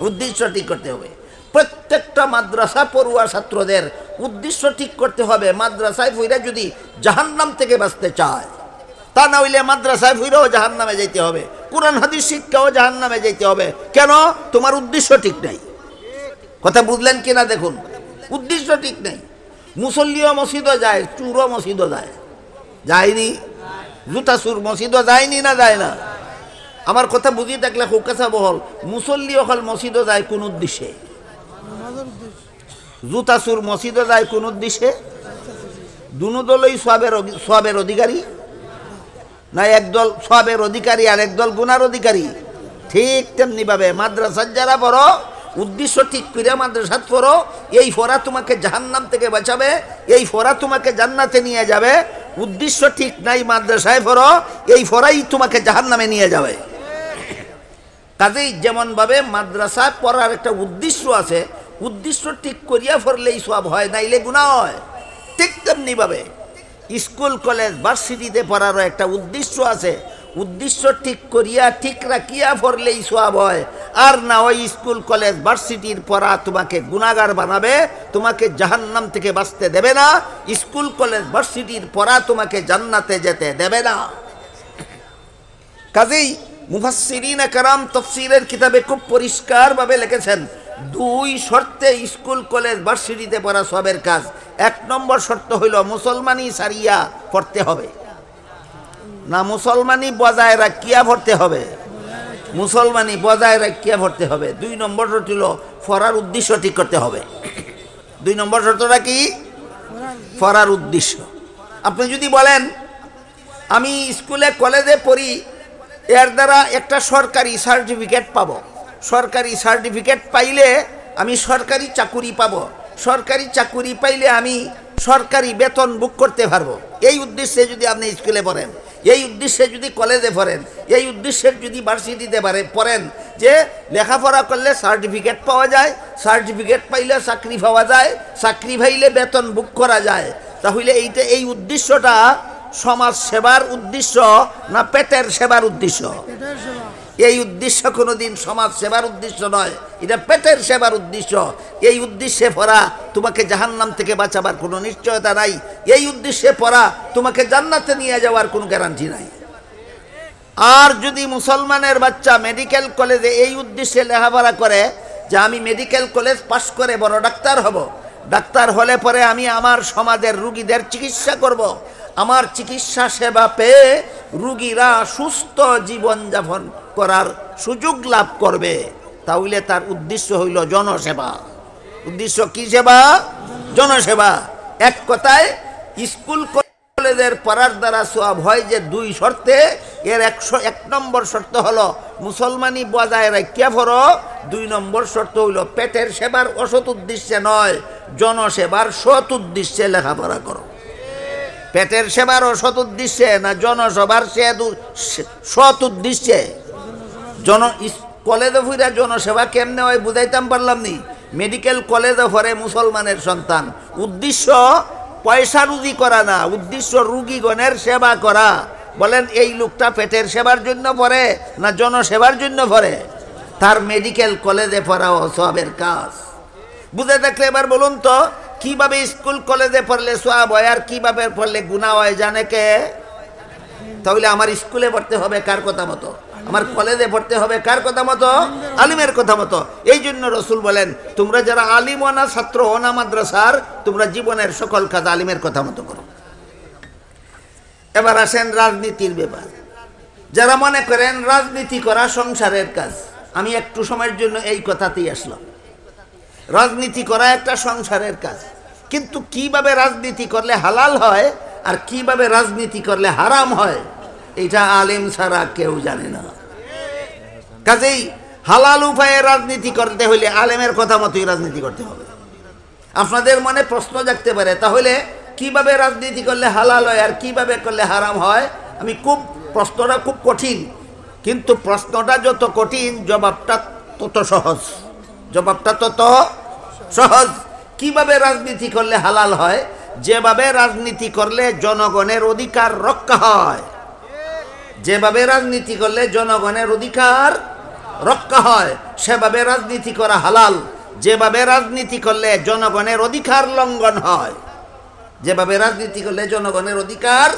উদ্দেশ্য ঠিক করতে হবে। প্রত্যেকটা মাদ্রাসা পড়ুয়া ছাত্রদের উদ্দেশ্য ঠিক করতে হবে। মাদ্রাসায় পড়ে যদি জাহান্নাম থেকে বাঁচতে চায়, তা না হইলে মাদ্রাসায় পড়েও জাহান্নামে যেতে হবে, কুরআন হাদিস শিক্ষাও জাহান্নামে যেতে হবে। কেন? তোমার উদ্দেশ্য ঠিক নাই। কথা বুঝলেন কিনা দেখুন, উদ্দেশ্য ঠিক নেই। মুসল্লিও মসজিদও যায়, চুরও মসজিদও যায়, যায়নি? জুতা সুর মসজিদও যায়নি না যায় না? আমার কথা বুঝি থাকলে খুব কাছা বহল, মুসল্লি অকল মসজিদও যায় কোন উদ্দেশ্যে? জুতা সুর মসজিদও যায় কোন উদ্দেশ্যে? দুনো দলই সওয়াবের অধিকারী না? একদল সওয়াবের অধিকারী আর একদল গুনার অধিকারী। ঠিক তেমনি ভাবে মাদ্রাসার যারা পড়ো, উদ্দেশ্য ঠিক করে মাদ্রাসাত পড়ো, এই ফোরা তোমাকে জাহান্নাম থেকে বাঁচাবে, এই ফোরা তোমাকে জান্নাতে নিয়ে যাবে। উদ্দেশ্য ঠিক নাই, মাদ্রাসায় পড়ো, এই ফোরাই তোমাকে জাহান্নামে নিয়ে যাবে। কাজেই যেমন ভাবে মাদ্রাসায় পড়ার একটা উদ্দেশ্য আছে, উদ্দেশ্য ঠিক করিয়া পড়লেই সওয়াব হয়, নাইলে গুনাহ হয়। ঠিক তেমনি ভাবে স্কুল কলেজ ভার্সিটিতে পড়ারও একটা উদ্দেশ্য আছে, উদ্দেশ্য ঠিক করিয়া ঠিক রাখিয়া পড়লেই সওয়াব হয়। আর না ওই স্কুল কলেজ ভার্সিটির পড়া তোমাকে গুনাহগার বানাবে, তোমাকে জাহান্নাম থেকে বাঁচতে দেবে না। স্কুল কলেজ ভার্সিটির পড়া তোমাকে জান্নাতে যেতে দেবে না। কাজেই মুফাসসিরিন کرام তাফসীরের কিতাবে খুব পরিষ্কারভাবে লিখেছেন, 2 শর্তে স্কুল কলেজ ভার্সিটিতে পড়া সওয়াবের কাজ। 1 নম্বর শর্ত হইল মুসলমানি সারিয়া পড়তে হবে না, মুসলমানি বজায় রাখিয়া পড়তে হবে, মুসলমানি বজায় রাখিয়া পড়তে হবে। 2 নম্বর শর্ত হইল পড়ার উদ্দেশ্য ঠিক করতে হবে। 2 নম্বর শর্তটা কি? পড়ার উদ্দেশ্য। আপনি যদি বলেন আমি স্কুলে কলেজে পড়ি, এর দ্বারা একটা সরকারি সার্টিফিকেট পাবো, সরকারি সার্টিফিকেট পাইলে আমি সরকারি চাকুরি পাবো, সরকারি চাকুরি পাইলে আমি সরকারি বেতন বুক করতে পারবো, এই উদ্দেশ্যে যদি আপনি স্কুলে পড়েন, এই উদ্দেশ্যে যদি কলেজে পড়েন, এই উদ্দেশ্যে যদি ভার্সিটিতে পড়েন, যে লেখাপড়া করলে সার্টিফিকেট পাওয়া যায়, সার্টিফিকেট পাইলে চাকরি পাওয়া যায়, চাকরি পাইলে বেতন বুক করা যায়, তাহলে এই উদ্দেশ্যটা সমাজ সেবার উদ্দেশ্য না পেটের সেবার উদ্দেশ্য? এই উদ্দেশ্য কোনোদিন সমাজ সেবার উদ্দেশ্য নয়, এটা পেটের সেবার উদ্দেশ্য। এই উদ্দেশ্যে পড়া তোমাকে জাহান্নাম থেকে বাঁচাবার কোনো নিশ্চয়তা নাই। এই উদ্দেশ্যে পড়া তোমাকে জান্নাতে নিয়ে যাওয়ার কোনো গ্যারান্টি নাই। আর যদি মুসলমানের বাচ্চা মেডিকেল কলেজে এই উদ্দেশ্যে লেখাপড়া করে যে আমি মেডিকেল কলেজ পাশ করে বড় ডাক্তার হব, ডাক্তার হলে পরে আমি আমার সমাজের রুগীদের চিকিৎসা করব, আমার চিকিৎসা সেবা পেয়ে রুগীরা সুস্থ জীবনযাপন করার সুযোগ লাভ করবে, তাহলে তার উদ্দেশ্য হইল জনসেবা। উদ্দেশ্য কি সেবা? জনসেবা। এক কথায় স্কুল কলেজের পড়ার দ্বারা সওয়াব হয় যে দুই শর্তে। এর 101 নম্বর শর্ত হলো মুসলমানি বজায় রাখিয়া পড়ো। 2 নম্বর শর্ত হইল পেটের সেবার অসৎ উদ্দেশ্যে নয়, জনসেবার সৎ উদ্দেশ্যে লেখাপড়া করো। পেটের সেবার অসৎ উদ্দেশ্যে না জনসেবার সৎ উদ্দেশ্যে। কলেজে ফুইরা জনসেবা কেমনে হয় বুঝাইতাম পারলাম নি। মেডিকেল কলেজে পড়ে মুসলমানের সন্তান, উদ্দেশ্য পয়সা রুজি করা না, উদ্দেশ্য রুগীগণের সেবা করা। বলেন এই লোকটা পেটের সেবার জন্য পড়ে না জনসেবার জন্য পড়ে? তার মেডিকেল কলেজে পড়া সওয়াবের কাজ। বুঝে থাকলে এবার বলুন তো কিভাবে স্কুল কলেজে পড়লে সওয়াব হয় আর কিভাবে পড়লে গুনাহ হয় জানে কে? তাহলে আমার স্কুলে পড়তে হবে কার কথা মতো? আমার কলেজে পড়তে হবে কার কথা মতো? আলিমের কথা মতো। এই জন্য রসুল বলেন তোমরা যারা আলিম না ছাত্র না মাদ্রাসার, তোমরা জীবনের সকল কাজ আলিমের কথা মতো করো। এবার আসেন রাজনীতির ব্যাপার। যারা মনে করেন রাজনীতি করা সংসারের কাজ, আমি একটু সময়ের জন্য এই কথাতেই আসলাম। রাজনীতি করা একটা সংসারের কাজ, কিন্তু কিভাবে রাজনীতি করলে হালাল হয় আর কিভাবে রাজনীতি করলে হারাম হয় এটা আলেম ছাড়া কেউ জানে না। কাজেই হালাল উপায়ে রাজনীতি করতে হইলে আলেমের কথা মতোই রাজনীতি করতে হবে। আপনাদের মনে প্রশ্ন জাগতে পারে তাহলে কিভাবে রাজনীতি করলে হালাল হয় আর কিভাবে করলে হারাম হয়? প্রশ্নটা খুব কঠিন, কিন্তু প্রশ্নটা যত কঠিন জবাবটা তত সহজ। জবাবটা তত সহজ। কিভাবে রাজনীতি করলে হালাল হয়? যেভাবে রাজনীতি করলে জনগণের অধিকার রক্ষা হয়। যেভাবে রাজনীতি করলে জনগণের অধিকার রক্ষা হয় সেভাবে রাজনীতি করা হালাল। যেভাবে রাজনীতি করলে জনগণের অধিকার লঙ্ঘন হয়, যেভাবে রাজনীতি করলে জনগণের অধিকার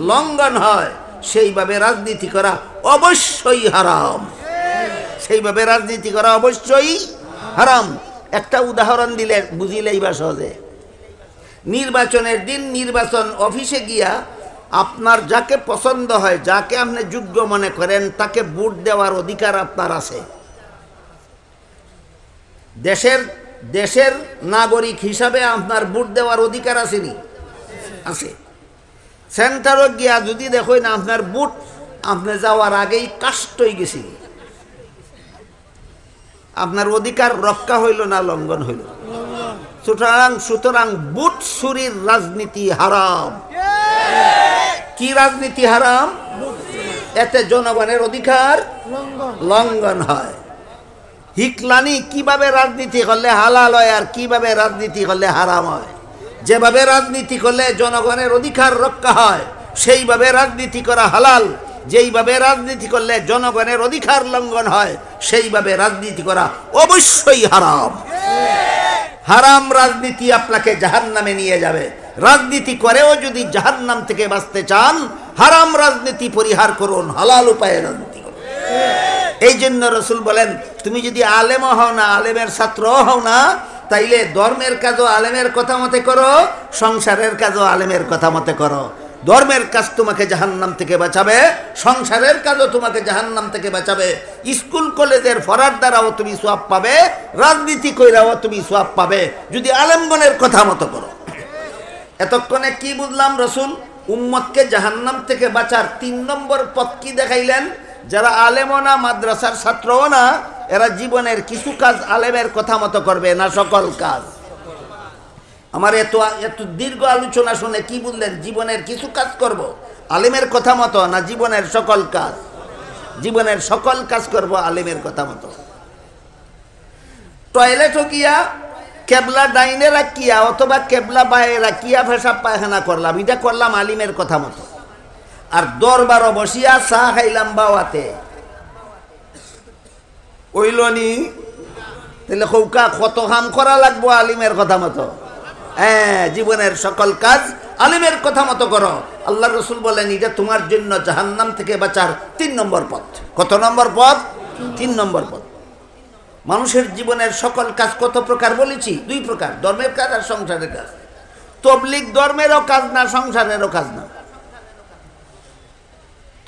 লঙ্ঘন হয় সেইভাবে রাজনীতি করা অবশ্যই হারাম। সেইভাবে রাজনীতি করা অবশ্যই হারাম। একটা উদাহরণ দিলে বুঝিলেই বা সহজে। নির্বাচনের দিন নির্বাচন অফিসে গিয়া আপনার যাকে পছন্দ হয়, যাকে আপনি যোগ্য মনে করেন তাকে ভোট দেওয়ার অধিকার আপনার আছে। দেশের নাগরিক হিসাবে আপনার ভোট দেওয়ার অধিকার আসেনি? আছে। সেন্টারও গিয়া যদি দেখো না আপনার ভোট আপনি যাওয়ার আগেই কাস্ট হয়ে গেছি, আপনার অধিকার রক্ষা হইল না লঙ্ঘন হইল? সুতরাং ভোট চুরির রাজনীতি হারাম। কি রাজনীতি হারাম? এতে জনগণের অধিকার লঙ্ঘন হয়। হিকলানি কিভাবে রাজনীতি করলে হালাল হয় আর কিভাবে রাজনীতি করলে হারাম হয়? যেভাবে রাজনীতি করলে জনগণের অধিকার রক্ষা হয় সেইভাবে রাজনীতি করা হালাল। যেইভাবে রাজনীতি করলে জনগণের অধিকার লঙ্ঘন হয় সেইভাবে রাজনীতি করা অবশ্যই হারাম। হারাম রাজনীতি আপনাকে জাহান্নামে নিয়ে যাবে। রাজনীতি করেও যদি জাহান্নাম থেকে বাঁচতে চান হারাম রাজনীতি পরিহার করুন, হালাল উপায়ে রাজনীতি করুন। এই জন্য রসুল বলেন তুমি যদি আলেমও হও না, আলেমের ছাত্রও হও না, তাইলে ধর্মের কাজও আলেমের কথা মতে করো, সংসারের কাজও আলেমের কথা মতে করো। ধর্মের কাজ তোমাকে জাহান্নাম থেকে বাঁচাবে, সংসারের কাজও তোমাকে জাহান্নাম থেকে বাঁচাবে। স্কুল কলেজের পড়ার দ্বারাও তুমি সওয়াব পাবে, রাজনীতি কইরাও তুমি সওয়াব পাবে যদি আলেমগণের কথা মতো করো। এতক্ষণে কি বুঝলাম? রসুল উম্মতকে জাহান্নাম থেকে বাঁচার 3 নম্বর পথ কি দেখাইলেন? যারা আলেমও না, মাদ্রাসার ছাত্রও না, এরা জীবনের কিছু কাজ আলেমের কথা মতো করবে না, সকল কাজ। আমার এত দীর্ঘ আলোচনা শুনে কি বুঝলেন? জীবনের কিছু কাজ করব আলেমের কথা মতো না, জীবনের সকল কাজ? জীবনের সকল কাজ করব আলেমের কথা মতো। টয়লেটও গিয়া কেবলা ডাইনে রাখিয়া অথবা কেবলা বায়ে রাখিয়া পেশাব পায়খানা করলাম, এটা করলাম আলিমের কথা মতো। আর দরবারও বসিয়া চা খাইলাম বাওয়াতে, ওইলনি তাহলে কৌকা কত কাম করা লাগবো আলিমের কথা মতো। হ্যাঁ, জীবনের সকল কাজ আলিমের কথা মতো করো। আল্লাহ রসুল বলেন এটা তোমার জন্য জাহান্নাম থেকে বাঁচার 3 নম্বর পথ। কত নম্বর পথ? 3 নম্বর পথ। মানুষের জীবনের সকল কাজ কত প্রকার বলেছি? 2 প্রকার, ধর্মের কাজ আর সংসারের কাজ। তবলিগ ধর্মেরও কাজ না, সংসারেরও কাজ না।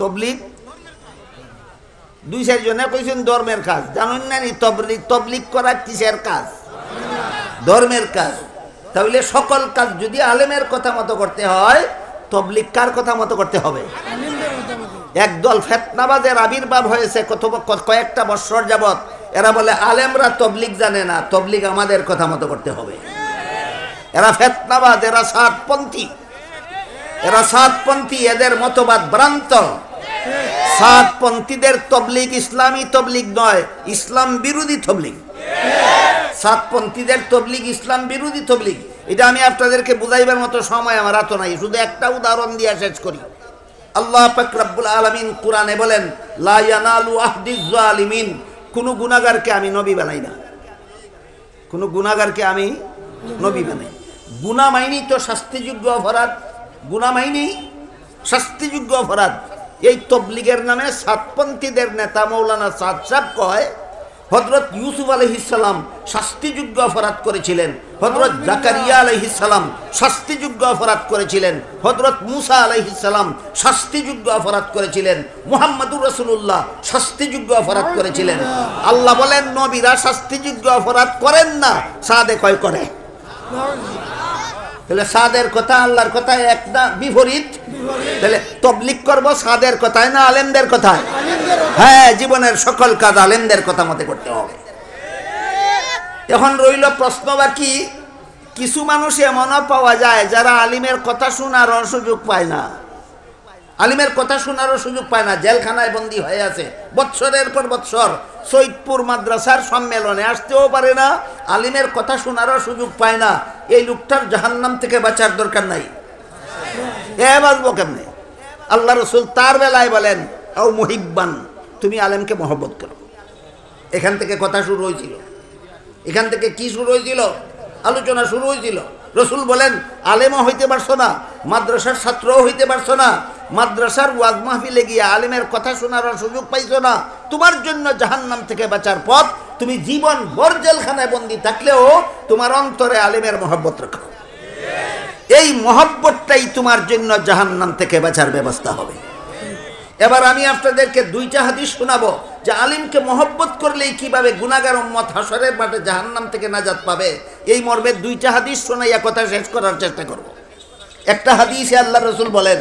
তবলিগ 2-4 জনে কইছেন ধর্মের কাজ, জানেন না? তবলিগ করা কিসের কাজ? ধর্মের কাজ। তাহলে সকল কাজ যদি আলেমের কথা মতো করতে হয়, তবলিগ কার কথা মতো করতে হবে? একদল ফিতনাবাজের আবির্ভাব হয়েছে কয়েকটা বছর যাবত। এরা বলে আলেমরা তবলিগ জানে না, তবলিগ আমাদের কথা মতো করতে হবে। এরা ফিতনাবাজ, এরা সাতপন্থী, এদের মতবাদ ভ্রান্ত। সাতপন্থীদের তবলিগ ইসলামী তবলিগ নয়, ইসলাম বিরোধী তবলিগ। সাতপন্থীদের তবলিগ ইসলাম বিরোধী তবলিগ। এটা আমি আপনাদেরকে বুঝাইবার মতো সময় আমার হাতে নাই, শুধু একটা উদাহরণ দিয়ে শেষ করি। আল্লাহ পাক রব্বুল আলামিন কুরআনে বলেন, লা ইয়ানালু আহদিজ জালিমিন, কোন গুনাহগারকে আমি নবী বানাই না, কোন গুনাহগারকে আমি নবী বানাই। গুনাহ মাইনি তো শাস্তিযোগ্য অপরাধ, গুনাহ মাইনি শাস্তিযোগ্য অপরাধ। এই তবলিগের নামে সাতপন্থীদের নেতা মৌলানা সাদ সাহেব কয়, হযরত ইউসুফ আলাইহিস সালাম শাস্তিযোগ্য অপরাধ করেছিলেন, হযরত জাকারিয়া আলাইহিস সালাম শাস্তিযোগ্য অপরাধ করেছিলেন, হযরত মুসা আলাইহিস সালাম শাস্তিযোগ্য অপরাধ করেছিলেন, মুহাম্মদুর রাসূলুল্লাহ শাস্তিযোগ্য অপরাধ করেছিলেন। আল্লাহ বলেন নবীরা শাস্তিযোগ্য অপরাধ করেন না, সাদে কয় করে। তাহলে সাদের কথা আল্লাহর কথা একটা বিপরীত। তাহলে তবলিগ করবো সাদের কথায় না আলেমদের কথায়? হ্যাঁ, জীবনের সকল কাজ আলেমদের কথা মতে করতে হবে। এখন রইল প্রশ্ন বাকি, কিছু মানুষ এমনও পাওয়া যায় যারা আলিমের কথা শোনারও সুযোগ পায় না, আলিমের কথা শোনারও সুযোগ পায় না, জেলখানায় বন্দী হয়ে আছে বৎসরের পর বৎসর, সৈয়দপুর মাদ্রাসার সম্মেলনে আসতেও পারে না, আলিমের কথা শোনারও সুযোগ পায় না। এই লোকটার জাহান্নাম থেকে বাঁচার দরকার নাই। বাঁচবো কেমনে? আল্লাহ রসুল তার বেলায় বলেন, ও মুহিব্বান, তুমি আলেমকে মহব্বত করো। এখান থেকে কথা শুরু হয়েছিল, এখান থেকে কি শুরু হয়েছিল? আলোচনা শুরু হয়েছিল। রসুল বলেন, আলেমও হইতে পারছো না, মাদ্রাসার ছাত্রও হইতে পারছো না, মাদ্রাসার ওয়াজ মাহফিলে গিয়ে আলেমের কথা শোনার সুযোগ পাইছো না, তোমার জন্য জাহান্নাম থেকে বাঁচার পথ, তুমি জীবন ভর জেলখানায় বন্দী থাকলেও তোমার অন্তরে আলেমের মহব্বত রাখো। এই মহব্বতটাই তোমার জন্য জাহান্নাম থেকে বাঁচার ব্যবস্থা হবে। এবার আমি আপনাদেরকে 2টা হাদিস শোনাবো যে আলিমকে মহব্বত করলেই কিভাবে গুনাহগার উম্মত হাসরের মাঠে জাহান্নাম থেকে নাজাত পাবে। এই মর্মে 2টা হাদিস শোনাইয়া কথা শেষ করার চেষ্টা করব। একটা হাদিসে আল্লাহ রসুল বলেন,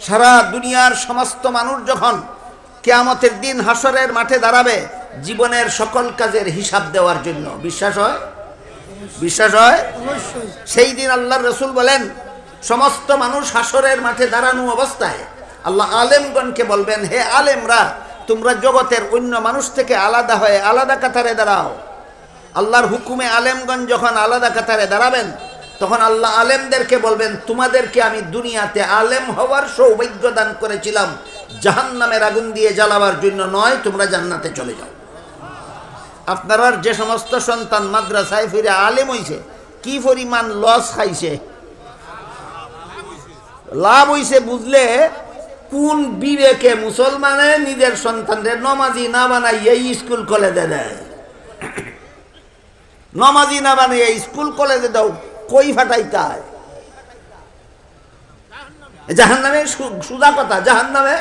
সারা দুনিয়ার সমস্ত মানুষ যখন কিয়ামতের দিন হাসরের মাঠে দাঁড়াবে জীবনের সকল কাজের হিসাব দেওয়ার জন্য, বিশ্বাস হয়? বিশ্বাস হয়? সেই দিন আল্লাহ রসুল বলেন, সমস্ত মানুষ হাসরের মাঠে দাঁড়ানো অবস্থায় আল্লাহ আলেমগণকে বলবেন, হে আলেমরা, তোমরা জগতের অন্য মানুষ থেকে আলাদা হয়ে আলাদা কাতারে দাঁড়াও। আল্লাহর হুকুমে আলেমগণ যখন আলাদা কাতারে দাঁড়াবেন তখন আল্লাহ আলেমদেরকে বলবেন, তোমাদেরকে আমি দুনিয়াতে আলেম হওয়ার সৌভাগ্য দান করেছিলাম, জাহান্নামের আগুন দিয়ে জ্বালাবার জন্য নয়, তোমরা জান্নাতে চলে যাও। আপনারা যে সমস্ত সন্তান মাদ্রাসায় ফিরে আলেম হইছে, কি পরিমাণ লস খাইছে, লাভ হইছে বুঝলে কোন বিবেকে মুসলমানে নিজের সন্তানদের নমাজি না বানাইয়ে স্কুল কলেজে দেয়? নমাজি না বানাইয়ে স্কুল কলেজে দাও, কই ফাটাইতায়? জাহান্নামে, সুদা কথা। জাহান্নামে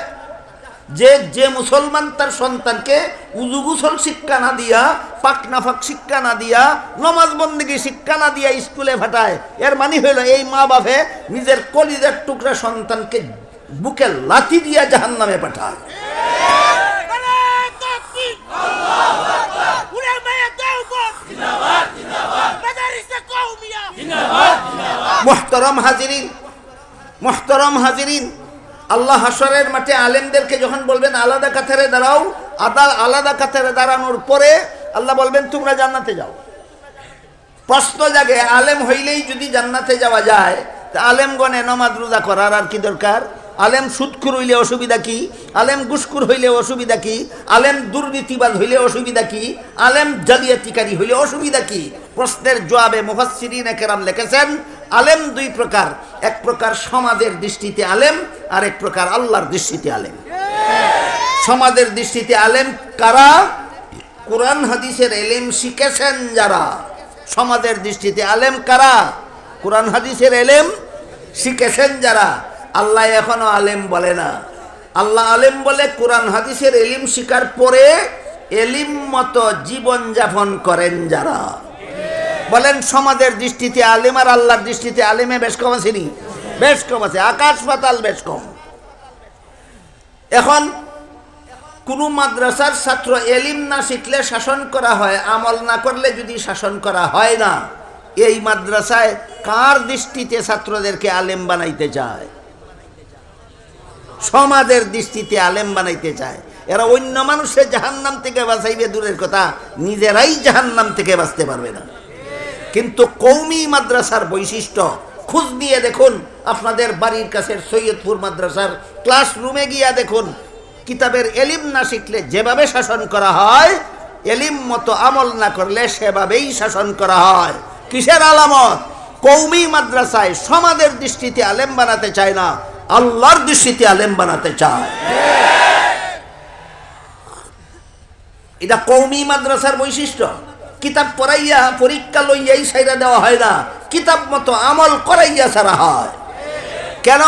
যে মুসলমান তার সন্তানকে উযু গোসল শিক্ষা না দিয়া, পাক নাফাক শিক্ষা না দিয়া, নমাজ বন্দেগী শিক্ষা না দিয়া স্কুলে ফাটায়, এর মানে হইল এই মা বাপে নিজের কলিজার টুকরা সন্তানকে বুকে লাথি দিয়া জাহান্নামে পাঠায়। মুহতারাম হাজিরিন, মুহতারাম হাজিরিন, আল্লাহ হাসরের মাঠে আলেমদেরকে যখন বলবেন আলাদা কাতারে দাঁড়াও, আলাদা কাতারে দাঁড়ানোর পরে আল্লাহ বলবেন তোমরা জান্নাতে যাও। প্রশ্ন জাগে, আলেম হইলেই যদি জান্নাতে যাওয়া যায়, তা আলেমগণে নামাজ রোজা করার আর কি দরকার? আলেম সুদখোর হইলে অসুবিধা কি? আলেম ঘুষখোর হইলে অসুবিধা কি? আলেম দুর্নীতিবাজ হইলে অসুবিধা কি? আলেম জালিয়াতিকারী হইলে অসুবিধা কি? প্রশ্নের জবাবে মুফাসসিরিনে কেরাম লিখেছেন, আলেম দুই প্রকার, এক প্রকার সমাজের দৃষ্টিতে আলেম, আর এক প্রকার আল্লাহর দৃষ্টিতে আলেম। সমাজের দৃষ্টিতে আলেম কারা? কোরআন হাদিসের ইলম শিখেছেন যারা। সমাজের দৃষ্টিতে আলেম কারা? কোরআন হাদিসের ইলম শিখেছেন যারা। আল্লাহ এখনো আলেম বলে না, আল্লাহ আলেম বলে কোরআন হাদিসের ইলম শিকার পরে ইলম মতো জীবন যাপন করেন যারা। বলেন সমাজের দৃষ্টিতে আলেম আর আল্লাহর দৃষ্টিতে আলেমে বেশ কম আছে নি? বেশ কম আছে, আকাশ পাতাল বেশ কম। এখন কোন মাদ্রাসার ছাত্র ইলম না শিখলে শাসন করা হয়, আমল না করলে যদি শাসন করা হয় না, এই মাদ্রাসায় কার দৃষ্টিতে ছাত্রদেরকে আলেম বানাইতে চায়? সমাজের দৃষ্টিতে আলেম বানাইতে চায়। এরা অন্য মানুষের জাহান্নাম থেকে বাঁচাইবে দূরের কথা, নিজেরাই জাহান্নাম থেকে বাঁচতে পারবে না। কিন্তু কওমি মাদ্রাসার বৈশিষ্ট্য খোঁজ নিয়ে দেখুন, আপনাদের বাড়ির কাছের সৈয়দপুর মাদ্রাসার ক্লাসরুমে গিয়া দেখুন, কিতাবের ইলম না শিখলে যেভাবে শাসন করা হয়, ইলম মতো আমল না করলে সেভাবেই শাসন করা হয়। কিসের আলামত? কওমি মাদ্রাসায় সমাজের দৃষ্টিতে আলেম বানাতে চায় না, আল্লাহর দৃষ্টিতে আলেম বানাতে চায়। এটা কওমি মাদ্রাসার বৈশিষ্ট্য। কিতাব পড়াইয়া পরীক্ষা লইয়াই সাইরা দেওয়া হয় না, কিতাব মতো আমল করাইয়া ছাড়া হয়। কেন?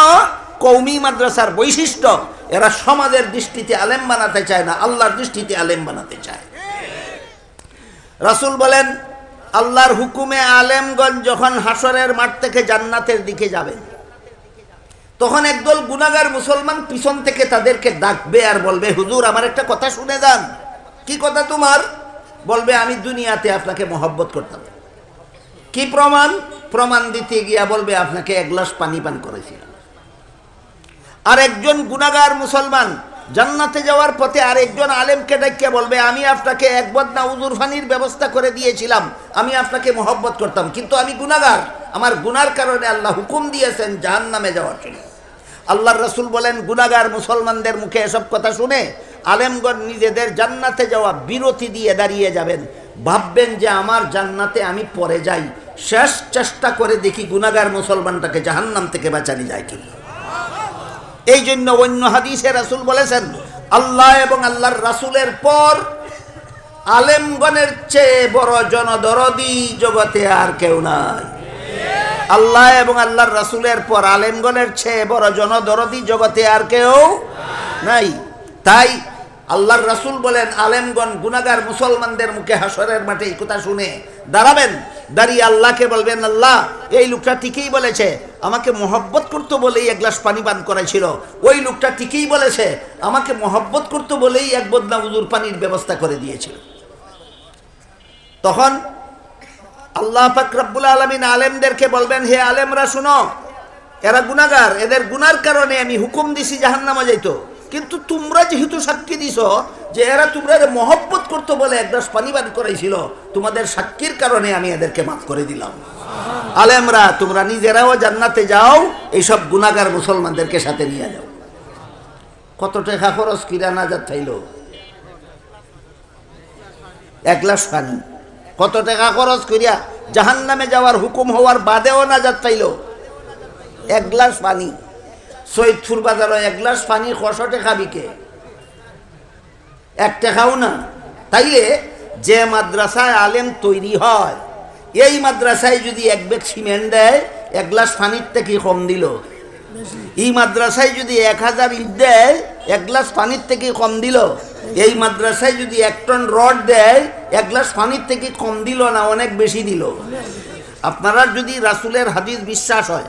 কওমি মাদ্রাসার বৈশিষ্ট্য, এরা সমাজের দৃষ্টিতে আলেম বানাতে চায় না, আল্লাহর দৃষ্টিতে আলেম বানাতে চায়। রাসূল বলেন, আল্লাহর হুকুমে আলেমগণ যখন হাসরের মাঠ থেকে জান্নাতের দিকে যাবে, তখন একদল গুনাহগার মুসলমান পিছন থেকে তাদেরকে ডাকবে আর বলবে, হুজুর আমার একটা কথা শুনে যান। কি কথা তোমার? বলবে, আমি দুনিয়াতে আপনাকে মহব্বত করতাম। কি প্রমাণ? প্রমাণ দিতে গিয়া বলবে, আপনাকে এক গ্লাস পানি পান করেছিলাম। আর একজন গুনাহগার মুসলমান জান্নাতে যাওয়ার পথে আরেকজন আলেমকে ডাকিয়ে বলবে, আমি আপনাকে এক বদনা উজুর পানির ব্যবস্থা করে দিয়েছিলাম, আমি আপনাকে মহব্বত করতাম, কিন্তু আমি গুনাহগার, আমার গুনার কারণে আল্লাহ হুকুম দিয়েছেন জাহান্নামে যাওয়ার জন্য। আল্লাহর রাসূল বলেন, গুনাহগার মুসলমানদের মুখে এসব কথা শুনে আলেমগণ নিজেদের জান্নাতে যাওয়া বিরতি দিয়ে দাঁড়িয়ে যাবেন, ভাববেন যে আমার জান্নাতে আমি পরে যাই, শেষ চেষ্টা করে দেখি গুনাহগার মুসলমানটাকে জাহান্নাম থেকে বাঁচানো যায় কি। এই জন্য অন্য হাদিসে রাসূল বলেছেন, আল্লাহ এবং আল্লাহর রাসূলের পর আলেমগণের চেয়ে বড় জনদরদি জগতে আর কেউ নাই। আল্লাহ এবং আল্লাহর রাসূলের পর আলেমগণের চেয়ে বড় জনদরদি জগতে আর কেউ নাই। তাই আল্লাহর রাসূল বলেন, আলেমগণ গুনাহগার মুসলমানদের মুখে হাসরের মাঠে এই কথা শুনে দাঁড়াবেন, দাঁড়িয়ে আল্লাহকে বলবেন, আল্লাহ এই লোকটা ঠিকই বলেছে, আমাকে মহব্বত করতে বলেই এক গ্লাস পানি পান করাইছিল, ওই লোকটা ঠিকই বলেছে, আমাকে মহব্বত করতে বলেই এক বদনা উজুর পানির ব্যবস্থা করে দিয়েছিল। তখন আল্লাহ পাক রব্বুল আলামিন আলেমদেরকে বলবেন, হে আলেমরা শুনো, এরা গুনাহগার, এদের গুনার কারণে আমি হুকুম দিছি জাহান্নামে যাইতো, কিন্তু তোমরা যেহেতু সাক্ষী দিছ যে এরা তোমরা মহব্বত করতে বলে এক গ্লাস পানি পান করাইছিল, তোমাদের সাক্ষীর কারণে আমি এদেরকে মাফ করে দিলাম। আলেমরা তোমরা নিজেরাও জান্নাতে যাও, এইসব গুনাহগার মুসলমানদেরকে সাথে নিয়ে যাও। কত টাকা খরচ কিরা নাজাত চাইল? এক গ্লাস পানি। কত টাকা খরচ করিয়া জাহান্নামে যাওয়ার হুকুম হওয়ার বাদেও নাজাত চাইল? এক গ্লাস পানি। সৈয়দপুর বাজারও এক গ্লাস পানি 100 টাকা বিকে, 1 টাকাও না। তাইলে যে মাদ্রাসায় আলেম তৈরি হয়, এই মাদ্রাসায় যদি এক ব্যাগ সিমেন্ট দেয়, এক গ্লাস পানির থেকে কম দিল। এই মাদ্রাসায় যদি 1000 ইট দেয়, এক গ্লাস পানির থেকে কম দিল। এই মাদ্রাসায় যদি 1 টন রড দেয়, এক গ্লাস পানির থেকে কম দিল না, অনেক বেশি দিল। আপনারা যদি রাসূলের হাদিস বিশ্বাস হয়,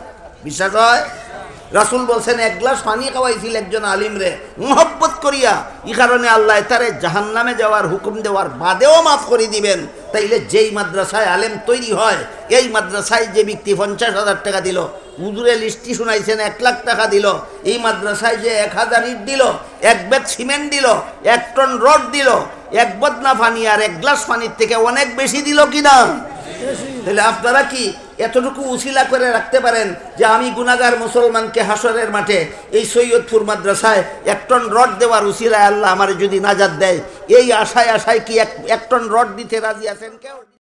রাসূল বলছেন এক গ্লাস পানি খাওয়াইছিল একজন আলিমরে মহব্বত করিয়া, এই কারণে আল্লাহ তারে জাহান্নামে যাওয়ার হুকুম দেওয়ার বাদেও মাফ করে দিবেন। তাইলে যেই মাদ্রাসায় আলেম তৈরি হয়, এই মাদ্রাসায় যে ব্যক্তি 50,000 টাকা দিল, হুজুরে লিস্টি শুনাইছেন 1 লাখ টাকা দিল, এই মাদ্রাসায় যে 1000 ইট দিল, 1 ব্যাগ সিমেন্ট দিল, 1 টন রড দিল, 1 বদনা পানি আর 1 গ্লাস পানির থেকে অনেক বেশি দিল কিনা? তাহলে আপনারা কি এতটুকু উসিলা করে রাখতে পারেন যে আমি গুনাহগার মুসলমানকে হাসরের মাঠে এই সৈয়দপুর মাদ্রাসায় 1 টন রড দেওয়ার উসিলায় আল্লাহ আমার যদি নাজাত দেয়, এই আশায় কি 1 টন রড দিতে রাজি আছেন কেউ?